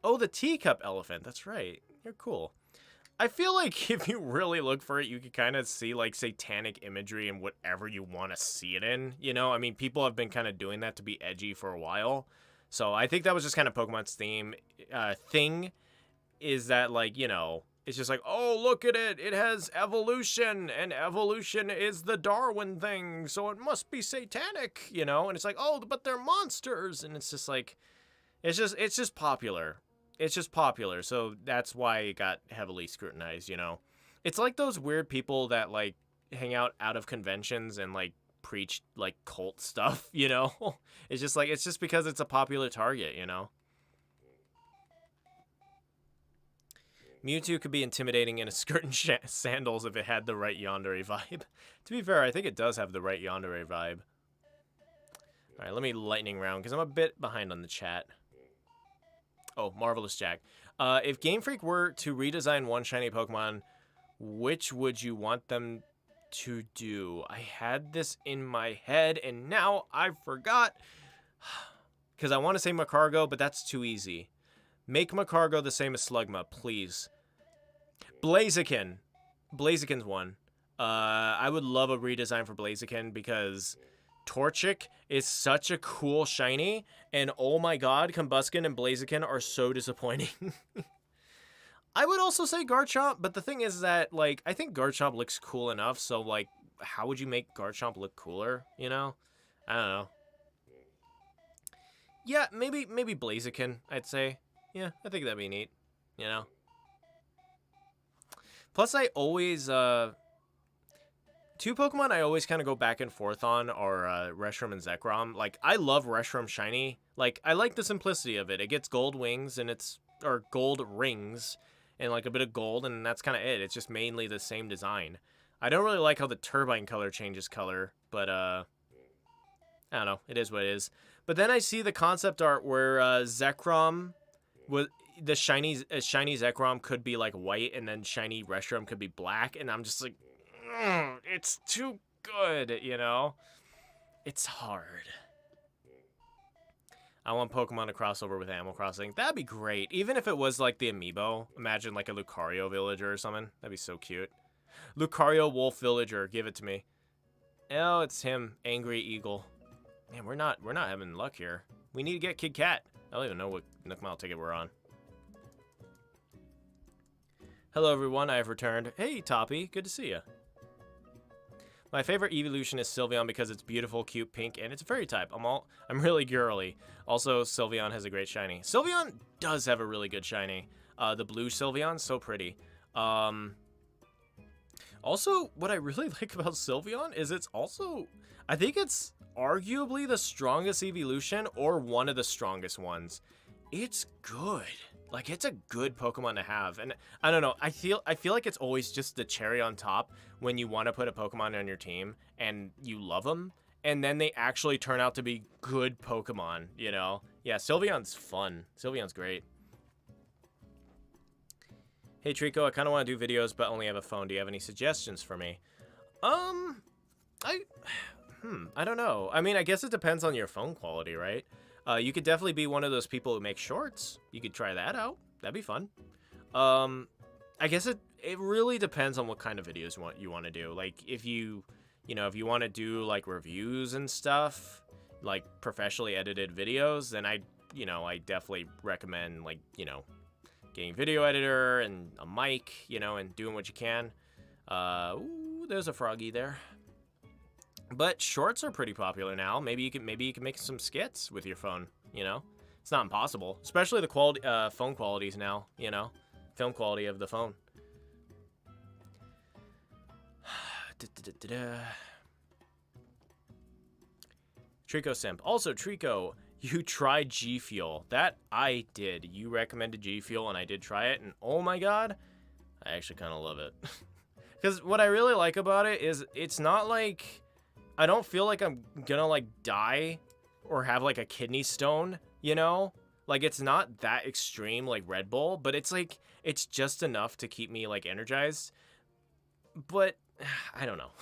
Oh, the teacup elephant. That's right. You're cool. I feel like if you really look for it, you can kind of see, like, satanic imagery in whatever you want to see it in, you know? I mean, people have been kind of doing that to be edgy for a while. So I think that was just kind of Pokemon's theme thing, is that, like, you know, it's just like, oh, look at it. It has evolution, and evolution is the Darwin thing, so it must be satanic, you know? And it's like, oh, but they're monsters. And it's just like, it's just popular. It's just popular, so that's why it got heavily scrutinized, you know? It's like those weird people that, like, hang out of conventions and, like, preach, like, cult stuff, you know? It's just like, it's just because it's a popular target, you know? Mewtwo could be intimidating in a skirt and sandals if it had the right yandere vibe. To be fair, I think it does have the right yandere vibe. Alright, let me lightning round, because I'm a bit behind on the chat. Oh, Marvelous Jack. If Game Freak were to redesign one shiny Pokemon, which would you want them to do? I had this in my head, and now I forgot. Because I want to say Macargo, but that's too easy. Make Macargo the same as Slugma, please. Blaziken. Blaziken's one. I would love a redesign for Blaziken because Torchic is such a cool shiny, and oh my god, Combusken and Blaziken are so disappointing. I would also say Garchomp, but the thing is that, like, I think Garchomp looks cool enough, so, like, how would you make Garchomp look cooler, you know? I don't know. Yeah, maybe Blaziken, I'd say. Yeah, I think that'd be neat, you know? Plus, I always, two Pokemon I always kind of go back and forth on are Reshiram and Zekrom. Like, I love Reshiram Shiny. Like, I like the simplicity of it. It gets gold wings, and or gold rings, and, like, a bit of gold, and that's kind of it. It's just mainly the same design. I don't really like how the turbine color changes color, but, I don't know. It is what it is. But then I see the concept art where Zekrom, was the shiny Zekrom could be like white, and then shiny Reshiram could be black, and I'm just like, it's too good, you know? It's hard. I want Pokemon to cross over with Animal Crossing. That'd be great. Even if it was like the Amiibo. Imagine like a Lucario villager or something. That'd be so cute. Lucario Wolf Villager. Give it to me. Oh, it's him. Angry Eagle. Man, we're not having luck here. We need to get Kid Cat. I don't even know what Nook Mile ticket we're on. Hello, everyone. I have returned. Hey, Toppy. Good to see you. My favorite evolution is Sylveon because it's beautiful, cute, pink, and it's a fairy type. I'm really girly. Also, Sylveon has a great shiny. Sylveon does have a really good shiny. The blue Sylveon, so pretty. Also, what I really like about Sylveon is it's also, I think it's arguably the strongest evolution or one of the strongest ones. It's good. Like, it's a good Pokemon to have. And I don't know, I feel like it's always just the cherry on top when you want to put a Pokemon on your team and you love them, and then they actually turn out to be good Pokemon, you know? Yeah, Sylveon's fun. Sylveon's great. Hey, Treecko, I kind of want to do videos, but only have a phone. Do you have any suggestions for me? I don't know. I mean, I guess it depends on your phone quality, right? You could definitely be one of those people who make shorts. You could try that out. That'd be fun. I guess it really depends on what kind of videos you want to do. Like, if you want to do like reviews and stuff, like professionally edited videos, then I definitely recommend like, getting a video editor and a mic, and doing what you can. Ooh, there's a froggy there. But shorts are pretty popular now. Maybe you can make some skits with your phone, It's not impossible, especially the quality phone qualities now, film quality of the phone. Treecko Simp. Also, Treecko, you tried G Fuel. That I did. You recommended G Fuel and I did try it, and oh my god, I actually kind of love it. Because what I really like about it is it's not like, I don't feel like I'm gonna like die or have like a kidney stone, Like, it's not that extreme like Red Bull, but it's like, it's just enough to keep me like energized. But I don't know.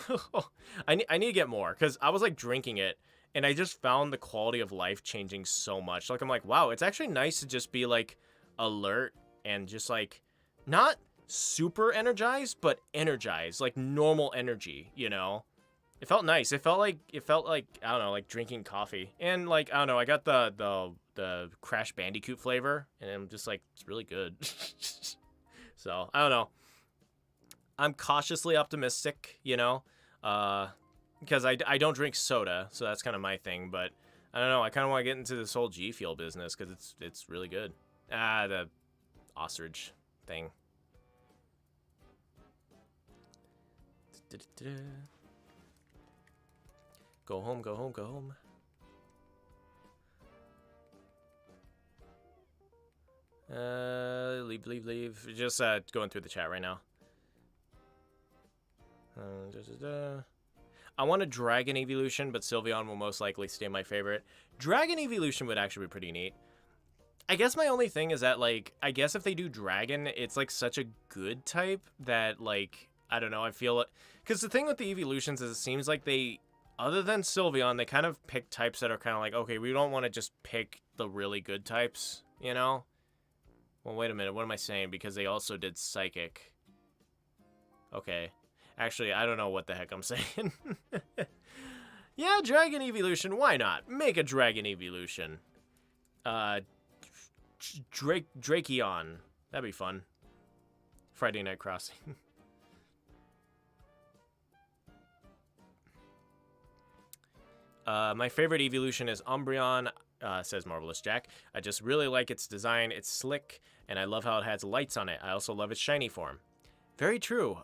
I need to get more, because I was like drinking it and I just found the quality of life changing so much. Like, I'm like, wow, it's actually nice to just be like alert and just like not super energized, but energized, like normal energy, It felt nice. It felt like I don't know, like drinking coffee. And like, I don't know, I got the Crash Bandicoot flavor, and I'm just like, it's really good. So, I don't know. I'm cautiously optimistic, because I don't drink soda, so that's kind of my thing. But I don't know, I kind of want to get into this whole G Fuel business because it's really good. The ostrich thing. Go home, go home, go home. Leave. Just going through the chat right now. I want a Dragon Evolution, but Sylveon will most likely stay my favorite. Dragon Evolution would actually be pretty neat. I guess my only thing is that, like, I guess if they do Dragon, it's like such a good type that, like, I don't know, I feel it. Because the thing with the evolutions is it seems like they, other than Sylveon, they kind of pick types that are kind of like, okay, we don't want to just pick the really good types, Well, wait a minute, what am I saying? Because they also did Psychic. Okay. Actually, I don't know what the heck I'm saying. Yeah, Dragon Evolution, why not? Make a Dragon Evolution. Drakeon. That'd be fun. Friday Night Crossing. My favorite evolution is Umbreon, says Marvelous Jack. I just really like its design. It's slick, and I love how it has lights on it. I also love its shiny form. Very true.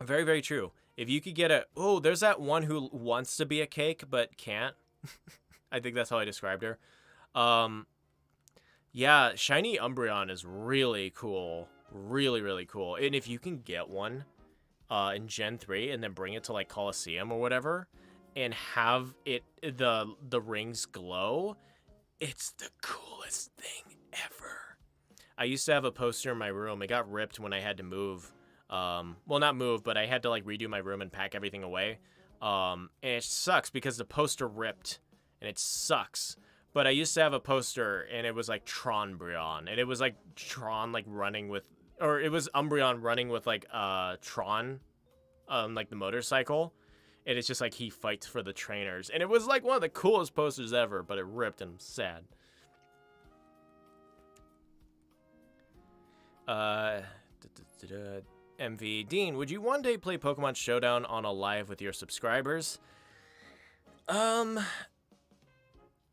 Very, very true. If you could get a... Oh, there's that one who wants to be a cake, but can't. I think that's how I described her. Yeah, shiny Umbreon is really cool. Really, really cool. And if you can get one in Gen 3 and then bring it to, like, Coliseum or whatever, and have the rings glow, it's the coolest thing ever. I used to have a poster in my room. It got ripped when I had to move. Well, not move, but I had to like redo my room and pack everything away. And it sucks because the poster ripped, and it sucks. But I used to have a poster, and it was like Tron Bryon, and it was like Tron like running with, or it was Umbreon running with like Tron, like the motorcycle, and it's just like he fights for the trainers, and it was like one of the coolest posters ever. But it ripped, and I'm sad. MV Dean, would you one day play Pokemon Showdown on a live with your subscribers?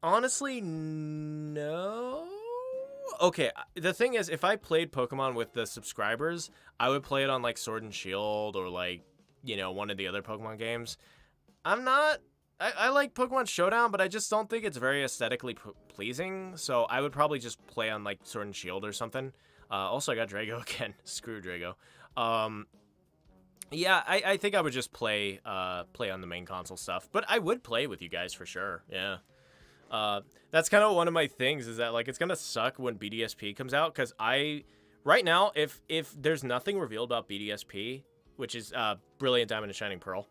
Honestly, no. Okay, the thing is, if I played Pokemon with the subscribers, I would play it on like Sword and Shield or like, you know, one of the other Pokemon games. I like Pokemon Showdown, but I just don't think it's very aesthetically pleasing. So I would probably just play on like Sword and Shield or something. Also, I got Drago again. Screw Drago. Yeah, I think I would just play on the main console stuff. But I would play with you guys for sure. Yeah. That's kind of one of my things is that like it's gonna suck when BDSP comes out because right now if there's nothing revealed about BDSP, which is Brilliant Diamond and Shining Pearl,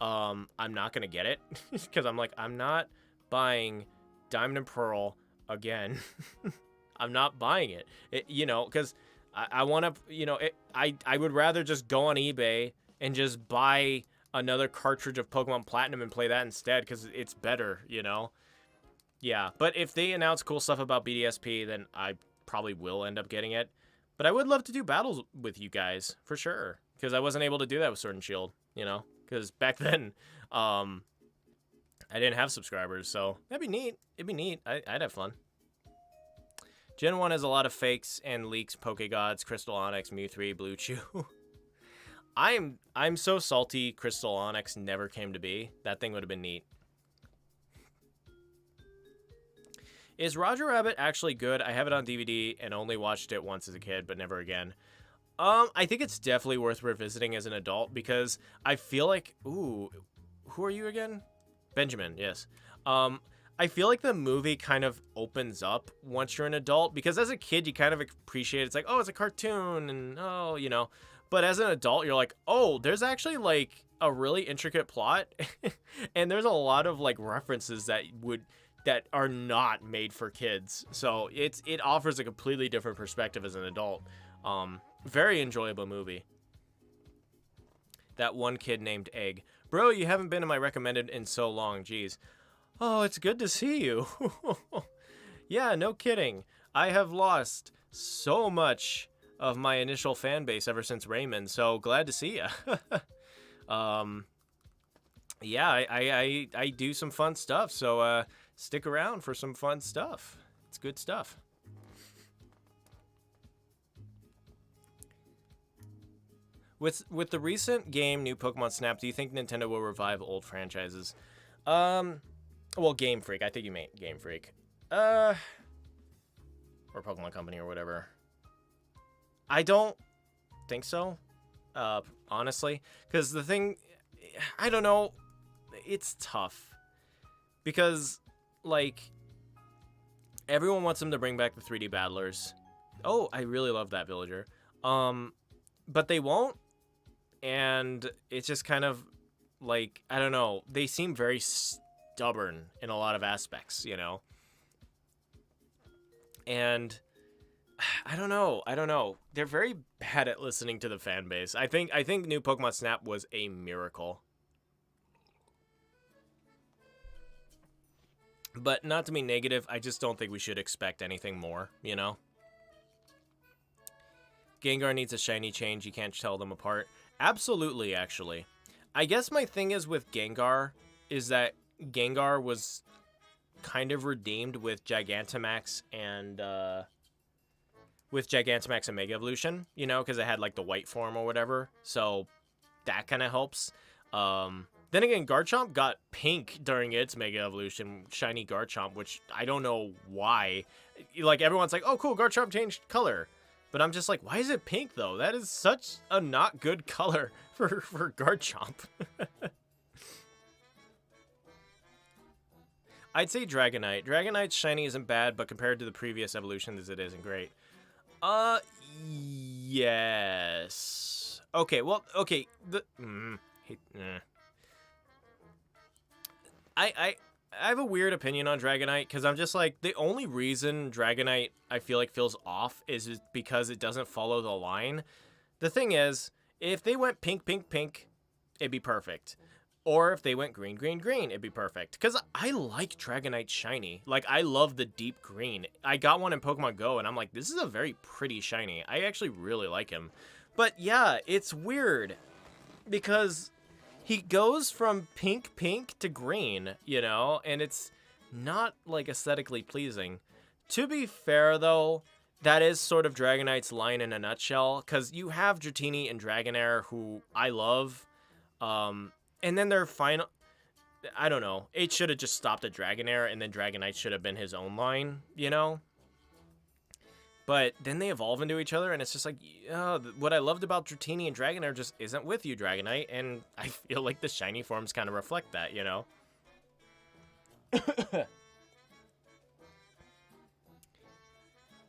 I'm not gonna get it because I'm not buying Diamond and Pearl again. I'm not buying it, you know, because I want to, you know, I would rather just go on eBay and just buy another cartridge of Pokemon Platinum and play that instead because it's better, you know. Yeah, but if they announce cool stuff about BDSP, then I probably will end up getting it. But I would love to do battles with you guys, for sure. Because I wasn't able to do that with Sword and Shield, you know? Because back then, I didn't have subscribers, so that'd be neat. It'd be neat. I'd have fun. Gen 1 has a lot of fakes and leaks, Pokegods, Crystal Onyx, Mew 3, Blue Chew. I'm so salty Crystal Onyx never came to be. That thing would have been neat. Is Roger Rabbit actually good? I have it on DVD and only watched it once as a kid, but never again. I think it's definitely worth revisiting as an adult because I feel like... Ooh, who are you again? Benjamin, yes. I feel like the movie kind of opens up once you're an adult because as a kid, you kind of appreciate it. It's like, oh, it's a cartoon and, oh, you know. But as an adult, you're like, oh, there's actually, like, a really intricate plot. And there's a lot of, like, references that are not made for kids. So it offers a completely different perspective as an adult. Very enjoyable movie. That one kid named Egg. Bro, you haven't been in my recommended in so long. Jeez. Oh, it's good to see you. Yeah, no kidding. I have lost so much of my initial fan base ever since Raymond, so glad to see you. Yeah, I do some fun stuff, so stick around for some fun stuff. It's good stuff. With the recent game, New Pokemon Snap, do you think Nintendo will revive old franchises? Well, Game Freak. I think you meant Game Freak. Or Pokemon Company or whatever. I don't think so, honestly. Because the thing, I don't know, it's tough. Because, like, everyone wants them to bring back the 3D battlers. Oh, I really love that villager. But they won't. And it's just kind of, like, I don't know. They seem very stubborn in a lot of aspects, you know? And I don't know. They're very bad at listening to the fan base. I think New Pokemon Snap was a miracle. But not to be negative, I just don't think we should expect anything more, you know? Gengar needs a shiny change. You can't tell them apart. Absolutely, actually. I guess my thing is with Gengar is that Gengar was kind of redeemed with Gigantamax and Mega Evolution, you know, because it had like the white form or whatever. So that kind of helps. Then again, Garchomp got pink during its Mega Evolution, shiny Garchomp, which I don't know why. Like everyone's like, "Oh, cool, Garchomp changed color." But I'm just like, why is it pink, though? That is such a not good color for Garchomp. I'd say Dragonite. Dragonite's shiny isn't bad, but compared to the previous evolutions, it isn't great. Yes. Okay, well, okay. I have a weird opinion on Dragonite because I'm just like, the only reason Dragonite I feel like feels off is because it doesn't follow the line. The thing is, if they went pink, pink, pink, it'd be perfect. Or if they went green, green, green, it'd be perfect. Because I like Dragonite shiny. Like, I love the deep green. I got one in Pokemon Go, and I'm like, this is a very pretty shiny. I actually really like him. But yeah, it's weird. Because he goes from pink, pink to green, you know? And it's not, like, aesthetically pleasing. To be fair, though, that is sort of Dragonite's line in a nutshell. Because you have Dratini and Dragonair, who I love. And then their final, I don't know, it should have just stopped at Dragonair, and then Dragonite should have been his own line, you know? But then they evolve into each other, and it's just like, what I loved about Dratini and Dragonair just isn't with you, Dragonite, and I feel like the shiny forms kind of reflect that, you know?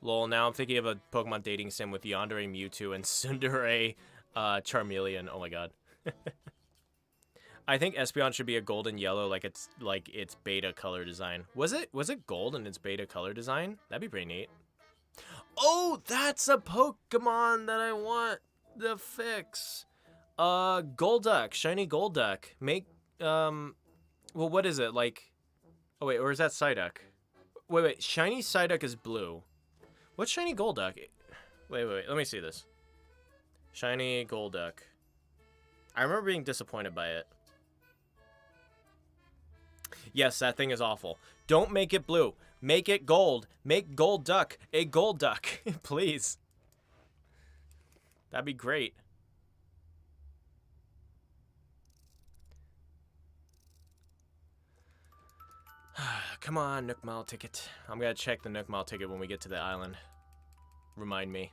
Lol, now I'm thinking of a Pokemon dating sim with Yandere Mewtwo and Tsundere Charmeleon. Oh my god. I think Espeon should be a golden yellow like its beta color design. Was it gold in its beta color design? That'd be pretty neat. Oh, that's a Pokemon that I want the fix. Golduck, shiny Golduck. Make well, what is it? Like, oh wait, or is that Psyduck? Wait, shiny Psyduck is blue. What's shiny Golduck? Wait, let me see this. Shiny Golduck. I remember being disappointed by it. Yes, that thing is awful. Don't make it blue. Make it gold. Make Golduck a Golduck, please. That'd be great. Come on, Nook Mile ticket. I'm gonna check the Nook Mile ticket when we get to the island. Remind me.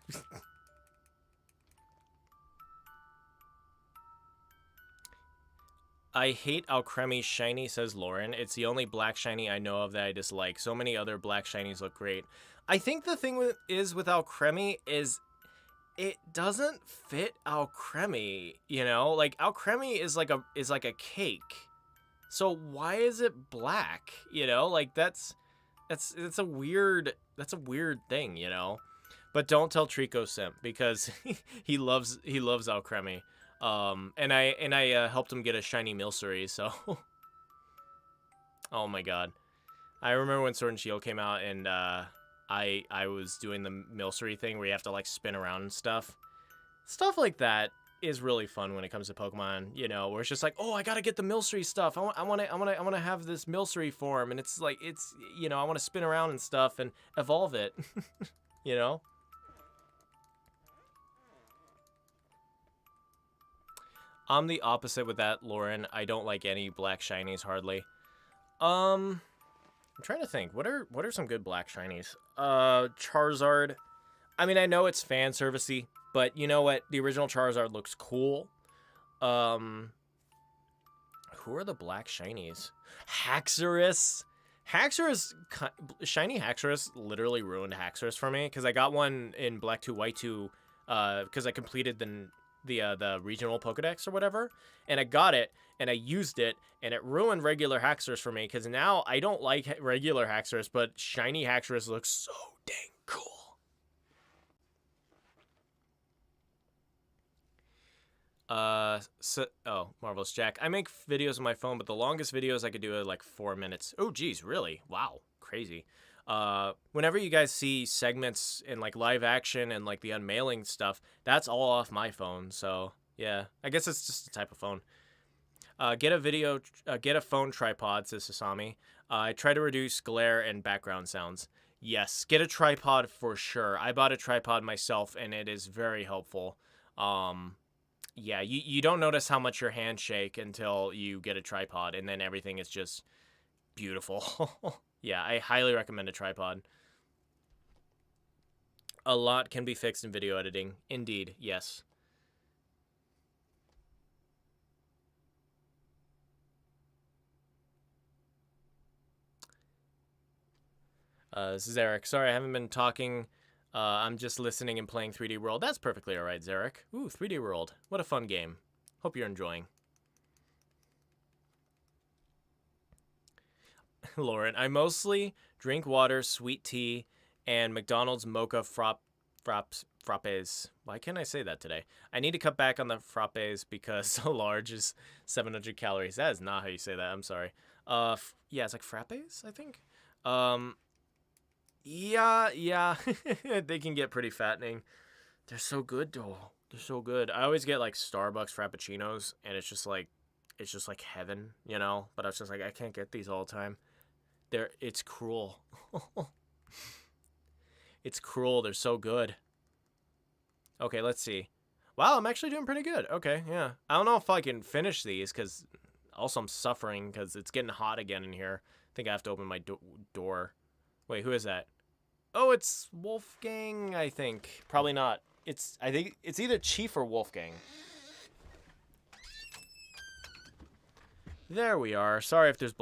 I hate Alcremie shiny, says Lauren. It's the only black shiny I know of that I dislike. So many other black shinies look great. I think the thing with Alcremie is it doesn't fit Alcremie, you know? Like, Alcremie is like a cake. So why is it black? You know? Like, that's a weird thing, you know? But don't tell Treecko Simp because he loves Alcremie. And I helped him get a shiny Milcery, so. Oh my god. I remember when Sword and Shield came out, and I was doing the Milcery thing where you have to like spin around and stuff. Stuff like that is really fun when it comes to Pokemon, you know, where it's just like, oh, I gotta get the Milcery stuff. I want to have this Milcery form, and it's like, you know, I want to spin around and stuff and evolve it, you know. I'm the opposite with that, Lauren. I don't like any black shinies hardly. I'm trying to think. What are some good black shinies? Charizard. I mean, I know it's fan servicey, but you know what? The original Charizard looks cool. Who are the black shinies? Haxorus. Shiny Haxorus literally ruined Haxorus for me because I got one in Black 2 White 2 because I completed the regional Pokedex or whatever, and I got it and I used it, and it ruined regular Haxorus for me because now I don't like regular Haxorus, but shiny Haxorus looks so dang cool. Marvelous Jack. I make videos on my phone, but the longest videos I could do are like 4 minutes. Oh, geez, really? Wow, crazy. Whenever you guys see segments in like live action and like the unmailing stuff, that's all off my phone. So yeah, I guess it's just a type of phone. Get a phone tripod, says Sasami. I try to reduce glare and background sounds. Yes, get a tripod for sure. I bought a tripod myself and it is very helpful. Yeah, you don't notice how much your hands shake until you get a tripod, and then everything is just beautiful. Yeah, I highly recommend a tripod. A lot can be fixed in video editing. Indeed, yes. This is Eric. Sorry, I haven't been talking. I'm just listening and playing 3D World. That's perfectly alright, Zarek. Ooh, 3D World. What a fun game. Hope you're enjoying. Lauren, I mostly drink water, sweet tea, and McDonald's mocha frappes. Why can't I say that today? I need to cut back on the frappes because a large is 700 calories. That is not how you say that. I'm sorry. Yeah, it's like frappes, I think. Yeah. They can get pretty fattening. They're so good, though. They're so good. I always get like Starbucks frappuccinos, and it's just like heaven, you know. But I was just like, I can't get these all the time. It's cruel. It's cruel. They're so good. Okay, let's see. Wow, I'm actually doing pretty good. Okay, yeah. I don't know if I can finish these because also I'm suffering because it's getting hot again in here. I think I have to open my door. Wait, who is that? Oh, it's Wolfgang, I think. Probably not. I think it's either Chief or Wolfgang. There we are. Sorry if there's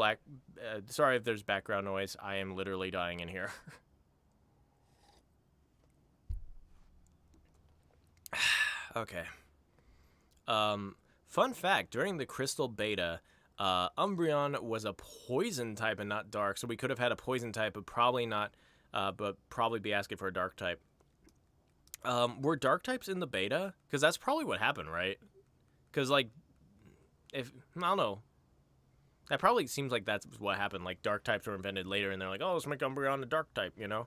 background noise. I am literally dying in here. Okay. Fun fact, during the Crystal Beta, Umbreon was a poison type and not dark, so we could have had a poison type, but probably not, but probably be asking for a dark type. Were dark types in the beta? Because that's probably what happened, right? Because, like, I don't know. That probably seems like that's what happened. Like, dark types were invented later, and they're like, oh, let's make Umbreon a dark type, you know?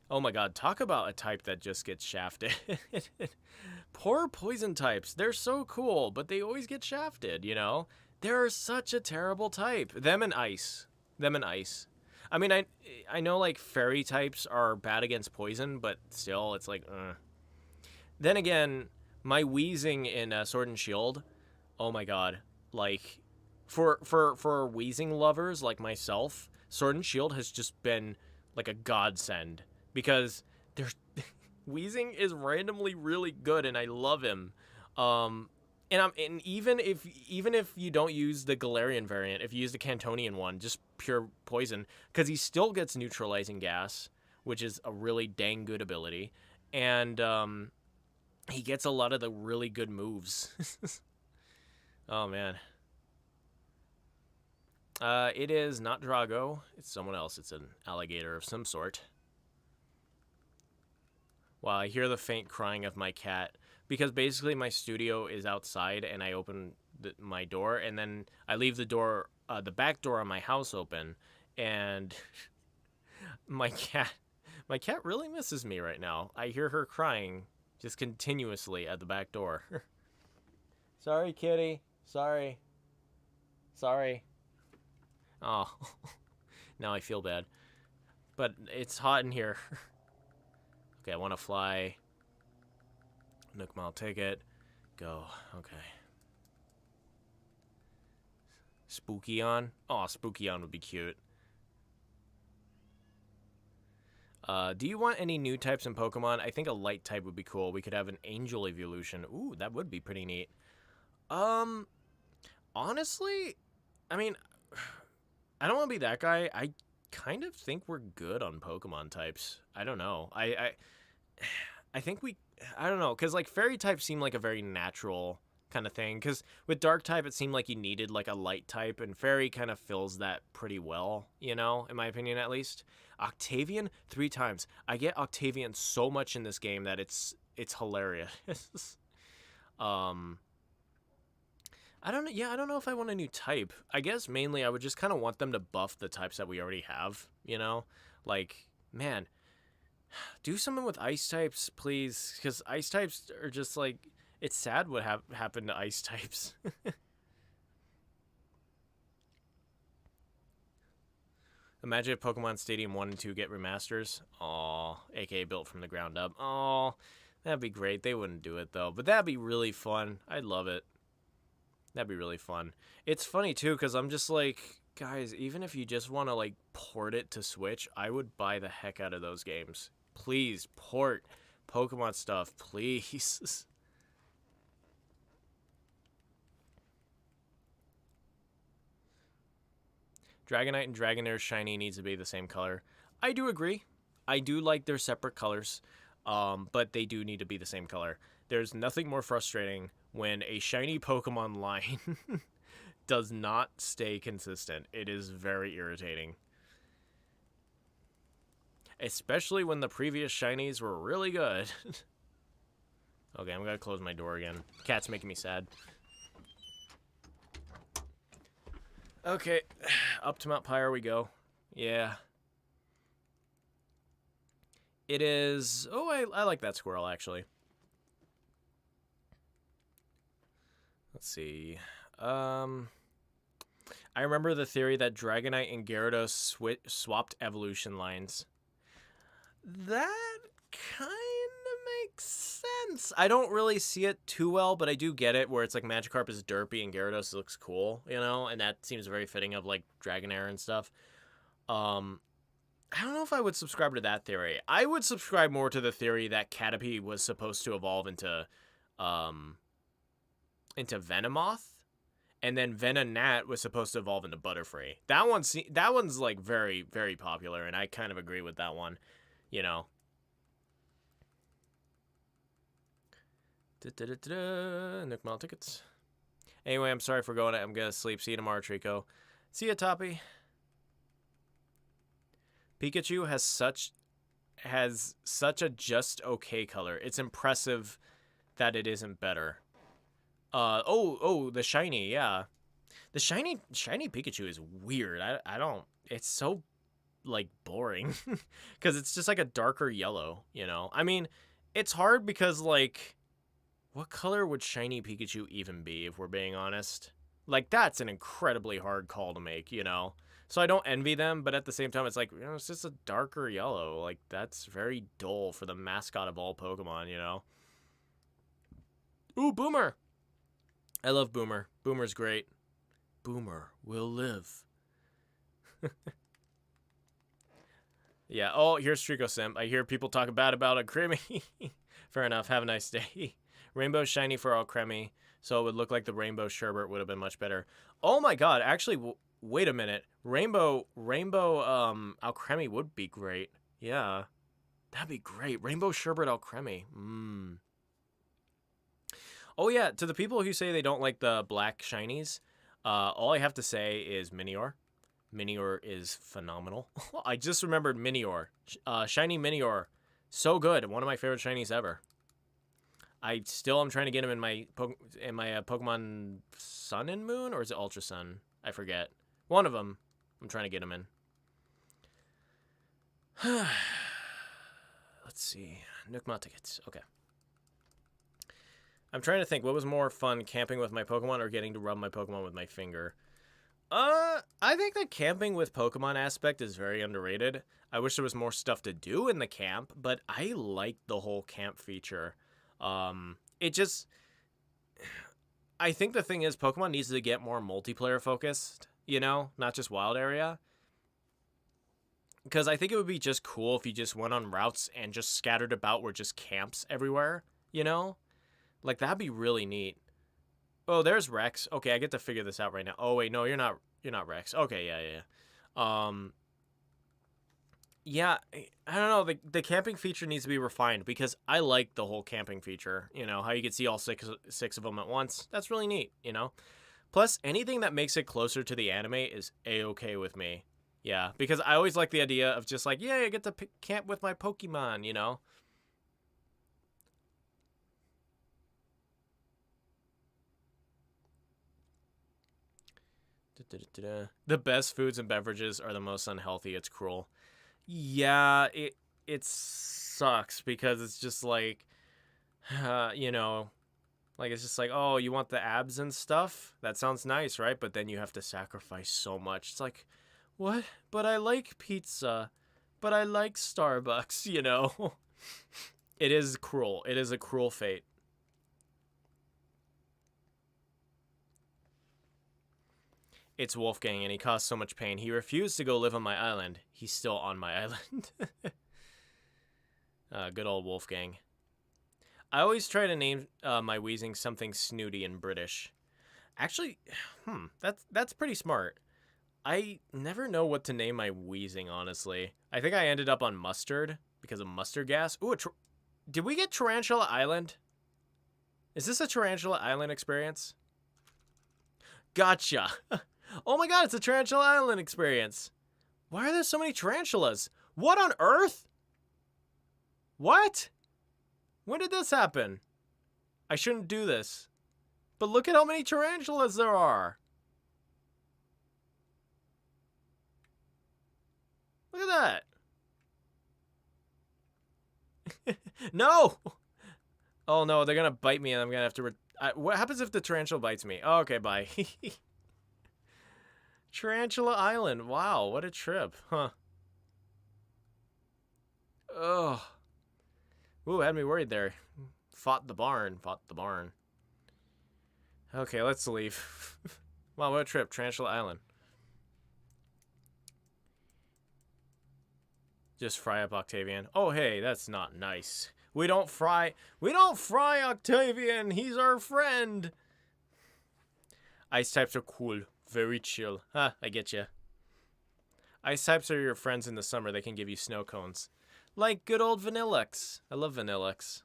Oh my god, talk about a type that just gets shafted. Poor poison types. They're so cool, but they always get shafted, you know? They're such a terrible type. Them and ice. I mean, I know, like, fairy types are bad against poison, but still, it's like, Then again, my wheezing in Sword and Shield, oh my god. Like, for wheezing lovers like myself, Sword and Shield has just been, like, a godsend. Because there's Weezing is randomly really good, and I love him. And even if you don't use the Galarian variant, if you use the Cantonian one, just pure poison, because he still gets neutralizing gas, which is a really dang good ability, and he gets a lot of the really good moves. Oh man. It is not Drago. It's someone else. It's an alligator of some sort. Wow, I hear the faint crying of my cat. Because basically my studio is outside and I open my door and then I leave the back door of my house open, and my cat really misses me right now. I hear her crying just continuously at the back door. Sorry, kitty. Sorry. Oh, now I feel bad. But it's hot in here. Okay, I want to fly. Nook Mile ticket. Go. Okay. Spookion? Oh, Spookion would be cute. Do you want any new types in Pokemon? I think a light type would be cool. We could have an Angel evolution. Ooh, that would be pretty neat. Honestly, I mean, I don't want to be that guy. I kind of think we're good on Pokemon types. I don't know. I think I don't know, because like fairy types seem like a very natural kind of thing, because with dark type it seemed like you needed like a light type, and fairy kind of fills that pretty well, you know, in my opinion at least. Octavian 3 times. I get Octavian so much in this game that it's hilarious. I don't know if I want a new type. I guess mainly I would just kind of want them to buff the types that we already have, you know? Like, man, do something with ice types, please, because ice types are just like, it's sad what happened to ice types. Imagine if Pokemon Stadium 1 and 2 get remasters. Aw, aka built from the ground up. Aw, that'd be great. They wouldn't do it, though, but that'd be really fun. I'd love it. That'd be really fun. It's funny, too, because I'm just like, guys, even if you just want to, like, port it to Switch, I would buy the heck out of those games. Please, port Pokemon stuff, please. Dragonite and Dragonair shiny needs to be the same color. I do agree. I do like their separate colors, but they do need to be the same color. There's nothing more frustrating when a shiny Pokemon line does not stay consistent. It is very irritating. Especially when the previous shinies were really good. Okay, I'm gonna close my door again. Cat's making me sad. Okay, up to Mount Pyre we go. Yeah. It is... Oh, I like that squirrel, actually. Let's see. I remember the theory that Dragonite and Gyarados swapped evolution lines. That kind of makes sense. I don't really see it too well, but I do get it where it's like Magikarp is derpy and Gyarados looks cool, you know? And that seems very fitting of like Dragonair and stuff. I don't know if I would subscribe to that theory. I would subscribe more to the theory that Caterpie was supposed to evolve into Venomoth, and then Venonat was supposed to evolve into Butterfree. That one's like very, very popular, and I kind of agree with that one. You know. Nook Mile tickets. Anyway, I'm sorry for going. I'm gonna sleep. See you tomorrow, Treecko. See ya, Toppy. Pikachu has such a just okay color. It's impressive that it isn't better. The shiny, yeah. The shiny Pikachu is weird. I don't, it's so like boring because it's just like a darker yellow, you know? I mean, it's hard because like what color would shiny Pikachu even be if we're being honest? Like that's an incredibly hard call to make, you know? So I don't envy them, but at the same time, it's like, you know, it's just a darker yellow. Like, that's very dull for the mascot of all Pokemon, you know? Ooh, Boomer! I love Boomer. Boomer's great. Boomer will live. Yeah, oh, here's Treecko Simp. I hear people talk bad about a Creamy. Fair enough, have a nice day. Rainbow shiny for Alcremie, so it would look like the Rainbow Sherbet would have been much better. Oh my god, actually... Wait a minute. Rainbow Alcremie would be great. Yeah. That'd be great. Rainbow Sherbet Alcremie. Oh yeah, to the people who say they don't like the black shinies, all I have to say is Minior. Minior is phenomenal. I just remembered Minior. Shiny Minior. So good. One of my favorite shinies ever. I still am trying to get him in my Pokemon Sun and Moon, or is it Ultra Sun? I forget. One of them. I'm trying to get him in. Let's see. Nook Mile tickets. Okay. I'm trying to think. What was more fun, camping with my Pokemon or getting to rub my Pokemon with my finger? I think the camping with Pokemon aspect is very underrated. I wish there was more stuff to do in the camp, but I like the whole camp feature. It just... I think the thing is Pokemon needs to get more multiplayer focused. You know, not just wild area. Because I think it would be just cool if you just went on routes and just scattered about were just camps everywhere, you know? Like, that'd be really neat. Oh, there's Rex. Okay, I get to figure this out right now. Oh, wait, no, you're not Rex. Okay, yeah. Yeah, I don't know. The camping feature needs to be refined because I like the whole camping feature. You know, how you can see all six of them at once. That's really neat, you know? Plus, anything that makes it closer to the anime is A-okay with me. Yeah, because I always like the idea of just like, yeah, I get to camp with my Pokemon, you know? The best foods and beverages are the most unhealthy. It's cruel. Yeah, it sucks because it's just like, you know... Like, it's just like, oh, you want the abs and stuff? That sounds nice, right? But then you have to sacrifice so much. It's like, what? But I like pizza. But I like Starbucks, you know? It is cruel. It is a cruel fate. It's Wolfgang, and he caused so much pain. He refused to go live on my island. He's still on my island. Good old Wolfgang. I always try to name my Weezing something snooty and British. Actually, that's pretty smart. I never know what to name my wheezing, honestly. I think I ended up on mustard because of mustard gas. Ooh, did we get Tarantula Island? Is this a Tarantula Island experience? Gotcha. Oh my god, it's a Tarantula Island experience. Why are there so many tarantulas? What on earth? What? When did this happen? I shouldn't do this. But look at how many tarantulas there are. Look at that. No! Oh no, they're gonna bite me and I'm gonna have to... what happens if the tarantula bites me? Oh, okay, bye. Tarantula Island. Wow, what a trip. Huh. Ugh. Ooh, had me worried there. Fought the barn. Okay, let's leave. Wow, what a trip. Tarantula Island. Just fry up Octavian. Oh, hey, that's not nice. We don't fry Octavian. He's our friend. Ice types are cool. Very chill. Huh, I get you. Ice types are your friends in the summer. They can give you snow cones. Like good old Vanillix. I love Vanillix.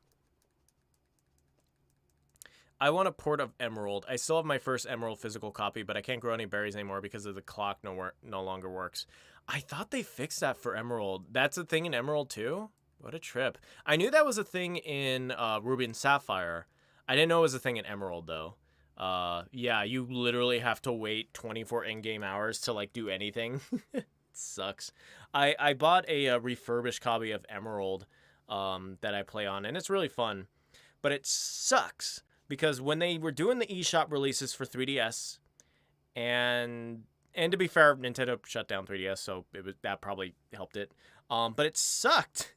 I want a port of Emerald. I still have my first Emerald physical copy, but I can't grow any berries anymore because of the clock no longer works. I thought they fixed that for Emerald. That's a thing in Emerald too? What a trip. I knew that was a thing in Ruby and Sapphire. I didn't know it was a thing in Emerald though. Yeah, you literally have to wait 24 in-game hours to like do anything. It sucks. I bought a refurbished copy of Emerald that I play on, and it's really fun. But it sucks because when they were doing the eShop releases for 3DS, and to be fair, Nintendo shut down 3DS, so that probably helped it. But it sucked.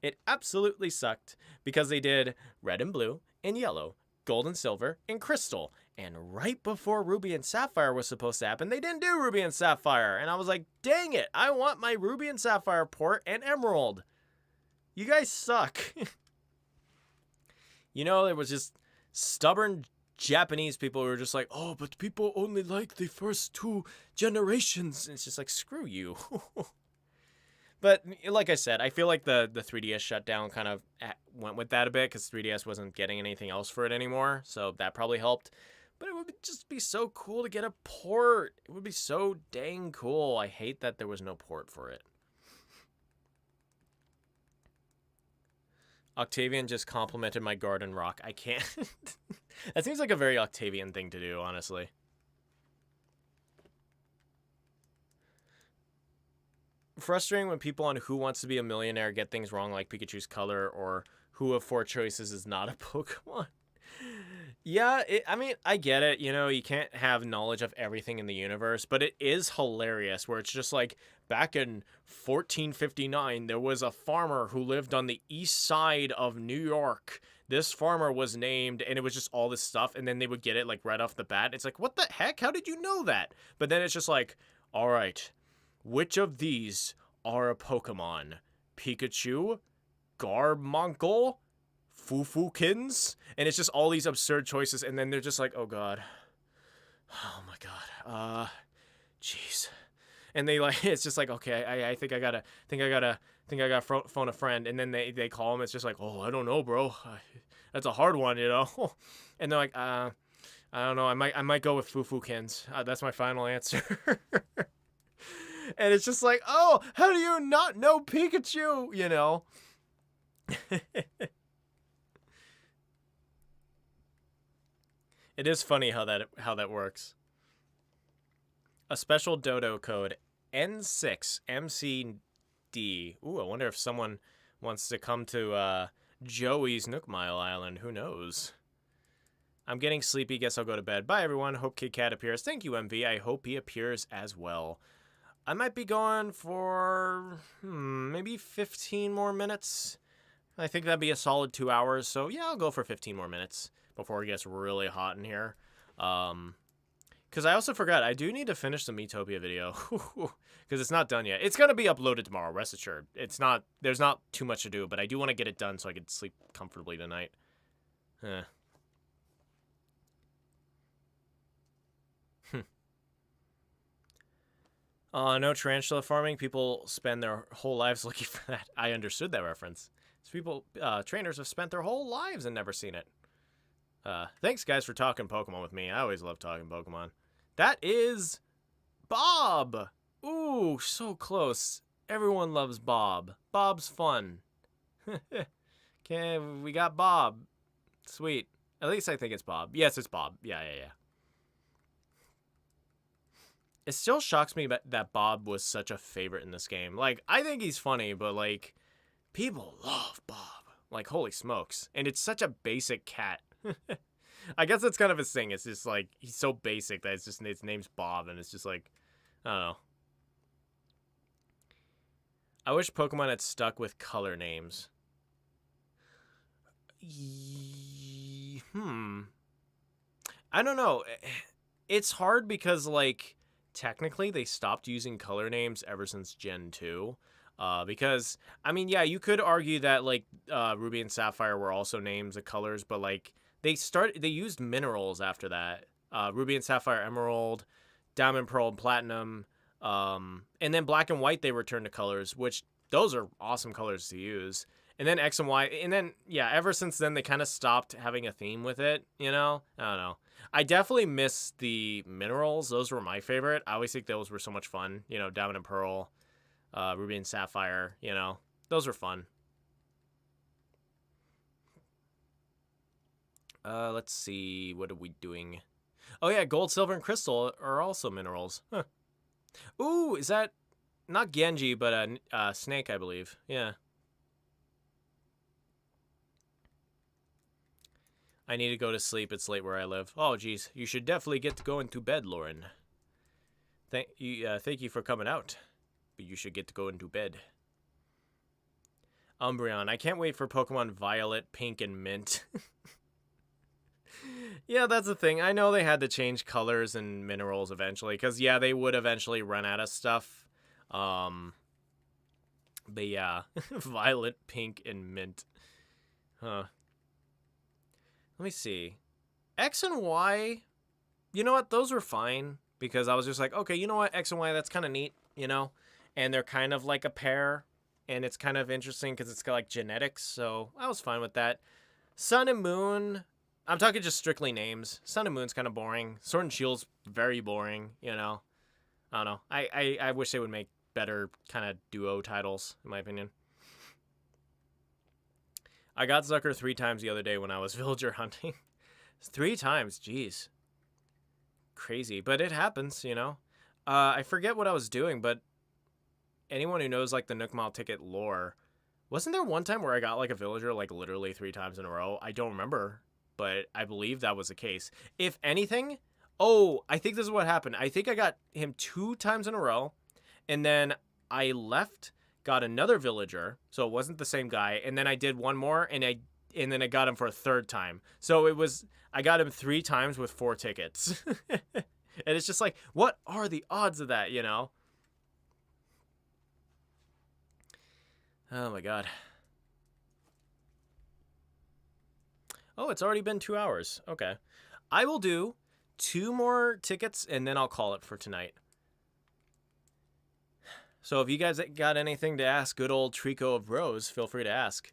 It absolutely sucked because they did red and blue and yellow, gold and silver, and crystal. And right before Ruby and Sapphire was supposed to happen, they didn't do Ruby and Sapphire. And I was like, dang it, I want my Ruby and Sapphire port and Emerald. You guys suck. You know, there was just stubborn Japanese people who were just like, oh, but people only like the first 2 generations. And it's just like, screw you. But like I said, I feel like the 3DS shutdown kind of went with that a bit because 3DS wasn't getting anything else for it anymore. So that probably helped. But it would just be so cool to get a port. It would be so dang cool. I hate that there was no port for it. Octavian just complimented my garden rock. I can't. That seems like a very Octavian thing to do, honestly. Frustrating when people on Who Wants to Be a Millionaire get things wrong like Pikachu's color or who of 4 choices is not a Pokemon. Yeah, I mean, I get it. You know, you can't have knowledge of everything in the universe, but it is hilarious where it's just like back in 1459, there was a farmer who lived on the east side of New York. This farmer was named, and it was just all this stuff, and then they would get it like right off the bat. It's like, what the heck? How did you know that? But then it's just like, all right, which of these are a Pokemon? Pikachu? Garmonkel? Fufukins? And it's just all these absurd choices, and then they're just like, oh god. Oh my god. Jeez. And they like, it's just like, okay, I think I gotta phone a friend, and then they call him, it's just like, oh, I don't know, bro. That's a hard one, you know? And they're like, I don't know, I might go with Fufukins. That's my final answer. And it's just like, oh, how do you not know Pikachu? You know? It is funny how that works. A special dodo code N6MCD. Ooh, I wonder if someone wants to come to Joey's Nook Mile Island. Who knows? I'm getting sleepy. Guess I'll go to bed. Bye, everyone. Hope Kid Cat appears. Thank you, MV. I hope he appears as well. I might be going for maybe 15 more minutes. I think that'd be a solid 2 hours. So yeah, I'll go for 15 more minutes before it gets really hot in here. Because I also forgot, I do need to finish the Miitopia video. Because it's not done yet. It's going to be uploaded tomorrow, rest assured. There's not too much to do, but I do want to get it done so I can sleep comfortably tonight. No tarantula farming. People spend their whole lives looking for that. I understood that reference. People, trainers have spent their whole lives and never seen it. Thanks, guys, for talking Pokemon with me. I always love talking Pokemon. That is Bob. Ooh, so close. Everyone loves Bob. Bob's fun. Okay, we got Bob. Sweet. At least I think it's Bob. Yes, it's Bob. Yeah. It still shocks me that Bob was such a favorite in this game. Like, I think he's funny, but, like, people love Bob. Like, holy smokes. And it's such a basic cat. I guess that's kind of his thing. It's just, like, he's so basic that his name's Bob, and it's just, like, I don't know. I wish Pokemon had stuck with color names. I don't know. It's hard because, like, technically they stopped using color names ever since Gen 2. Because, I mean, yeah, you could argue that, like, Ruby and Sapphire were also names of colors, but, like, they used minerals after that. Ruby and Sapphire Emerald, Diamond, Pearl, and Platinum. And then Black and White, they returned to colors, which those are awesome colors to use. And then X and Y, and then, yeah, ever since then, they kind of stopped having a theme with it, you know? I don't know. I definitely miss the minerals. Those were my favorite. I always think those were so much fun. You know, Diamond and Pearl, Ruby and Sapphire, you know? Those were fun. Let's see. What are we doing? Oh, yeah, Gold, Silver, and Crystal are also minerals. Huh. Ooh, is that not Genji, but Snake, I believe. Yeah. I need to go to sleep. It's late where I live. Oh, geez. You should definitely get going to bed, Lauren. Thank you for coming out. But you should get to go into bed. Umbreon. I can't wait for Pokemon Violet, Pink, and Mint. Yeah, that's the thing. I know they had to change colors and minerals eventually. Because, yeah, they would eventually run out of stuff. But, yeah. Violet, Pink, and Mint. Huh. Let me see. X and Y, you know what? Those were fine because I was just like, okay, you know what? X and Y, that's kind of neat, you know? And they're kind of like a pair, and it's kind of interesting because it's got like genetics, so I was fine with that. Sun and Moon, I'm talking just strictly names. Sun and Moon's kind of boring. Sword and Shield's very boring, you know? I don't know. I wish they would make better kind of duo titles, in my opinion. I got Zucker 3 times the other day when I was villager hunting. 3 times, jeez. Crazy, but it happens, you know. I forget what I was doing, but anyone who knows, like, the Nook Mile ticket lore, wasn't there one time where I got, like, a villager, like, literally 3 times in a row? I don't remember, but I believe that was the case. If anything, I think this is what happened. I think I got him 2 times in a row, and then I left, got another villager, so it wasn't the same guy, and then I did one more, and then I got him for a 3rd time. So I got him 3 times with 4 tickets. And it's just like, what are the odds of that, you know? Oh my god. Oh, it's already been 2 hours. Okay. I will do 2 more tickets, and then I'll call it for tonight. So if you guys got anything to ask good old TreeckoBros, feel free to ask.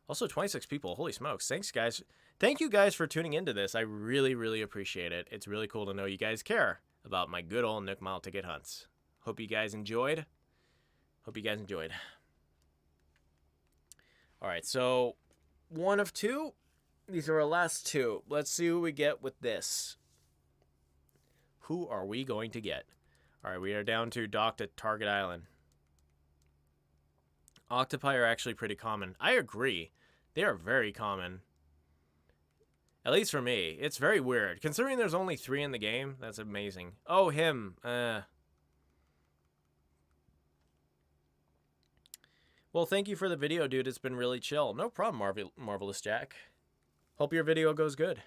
Also, 26 people. Holy smokes. Thanks, guys. Thank you guys for tuning into this. I really, really appreciate it. It's really cool to know you guys care about my good old Nook Mile ticket hunts. Hope you guys enjoyed. All right, so 1 of 2. These are our last 2. Let's see who we get with this. Who are we going to get? All right, we are down to docked at Target Island. Octopi are actually pretty common. I agree. They are very common. At least for me. It's very weird. Considering there's only 3 in the game, that's amazing. Oh, him. Well, thank you for the video, dude. It's been really chill. No problem, Marvelous Jack. Hope your video goes good.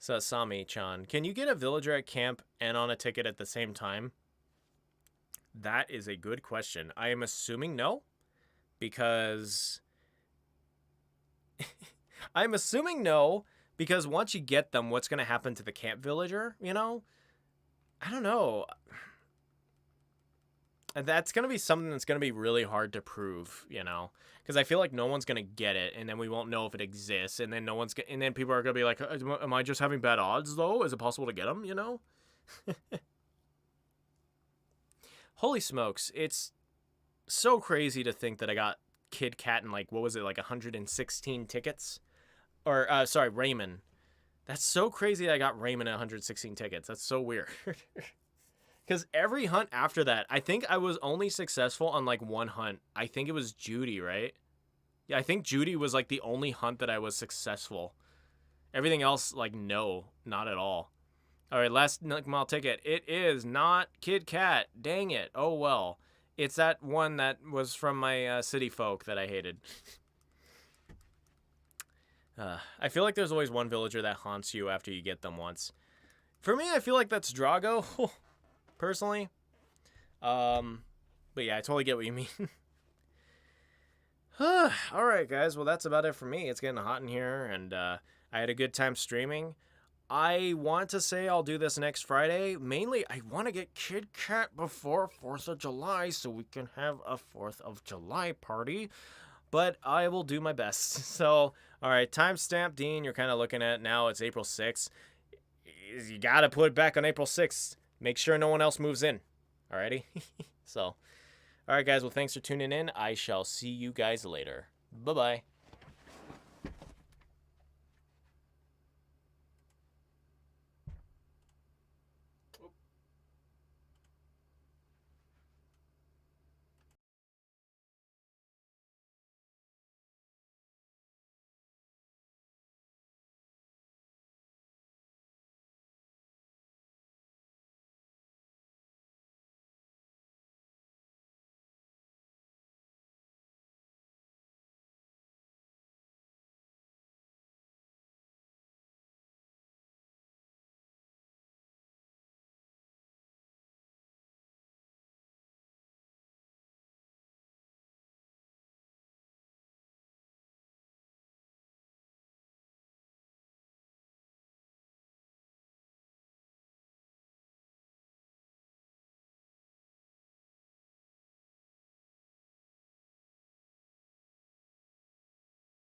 Sasami-chan. Can you get a villager at camp and on a ticket at the same time? That is a good question. I am assuming no, because once you get them, what's going to happen to the camp villager, you know? I don't know. That's going to be something that's going to be really hard to prove, you know, because I feel like no one's going to get it, and then we won't know if it exists, and then and then people are going to be like, am I just having bad odds though? Is it possible to get them, you know? Holy smokes, it's so crazy to think that I got Kid Kat in like, what was it, like 116 tickets? Or, sorry, Raymond. That's so crazy that I got Raymond at 116 tickets. That's so weird. Because every hunt after that, I think I was only successful on like one hunt. I think it was Judy, right? Yeah, I think Judy was like the only hunt that I was successful. Everything else, like, no, not at all. All right, last Nook Mile ticket. It is not Kid Kat. Dang it. Oh, well. It's that one that was from my city folk that I hated. I feel like there's always one villager that haunts you after you get them once. For me, I feel like that's Drago. Personally. But yeah, I totally get what you mean. Alright, guys. Well, that's about it for me. It's getting hot in here, and I had a good time streaming. I want to say I'll do this next Friday. Mainly, I want to get Kid Kat before 4th of July so we can have a 4th of July party. But I will do my best. So, alright, timestamp, Dean, you're kind of looking at now. It's April 6th. You got to put it back on April 6th. Make sure no one else moves in. Alrighty? So, alright guys, well thanks for tuning in. I shall see you guys later. Bye-bye.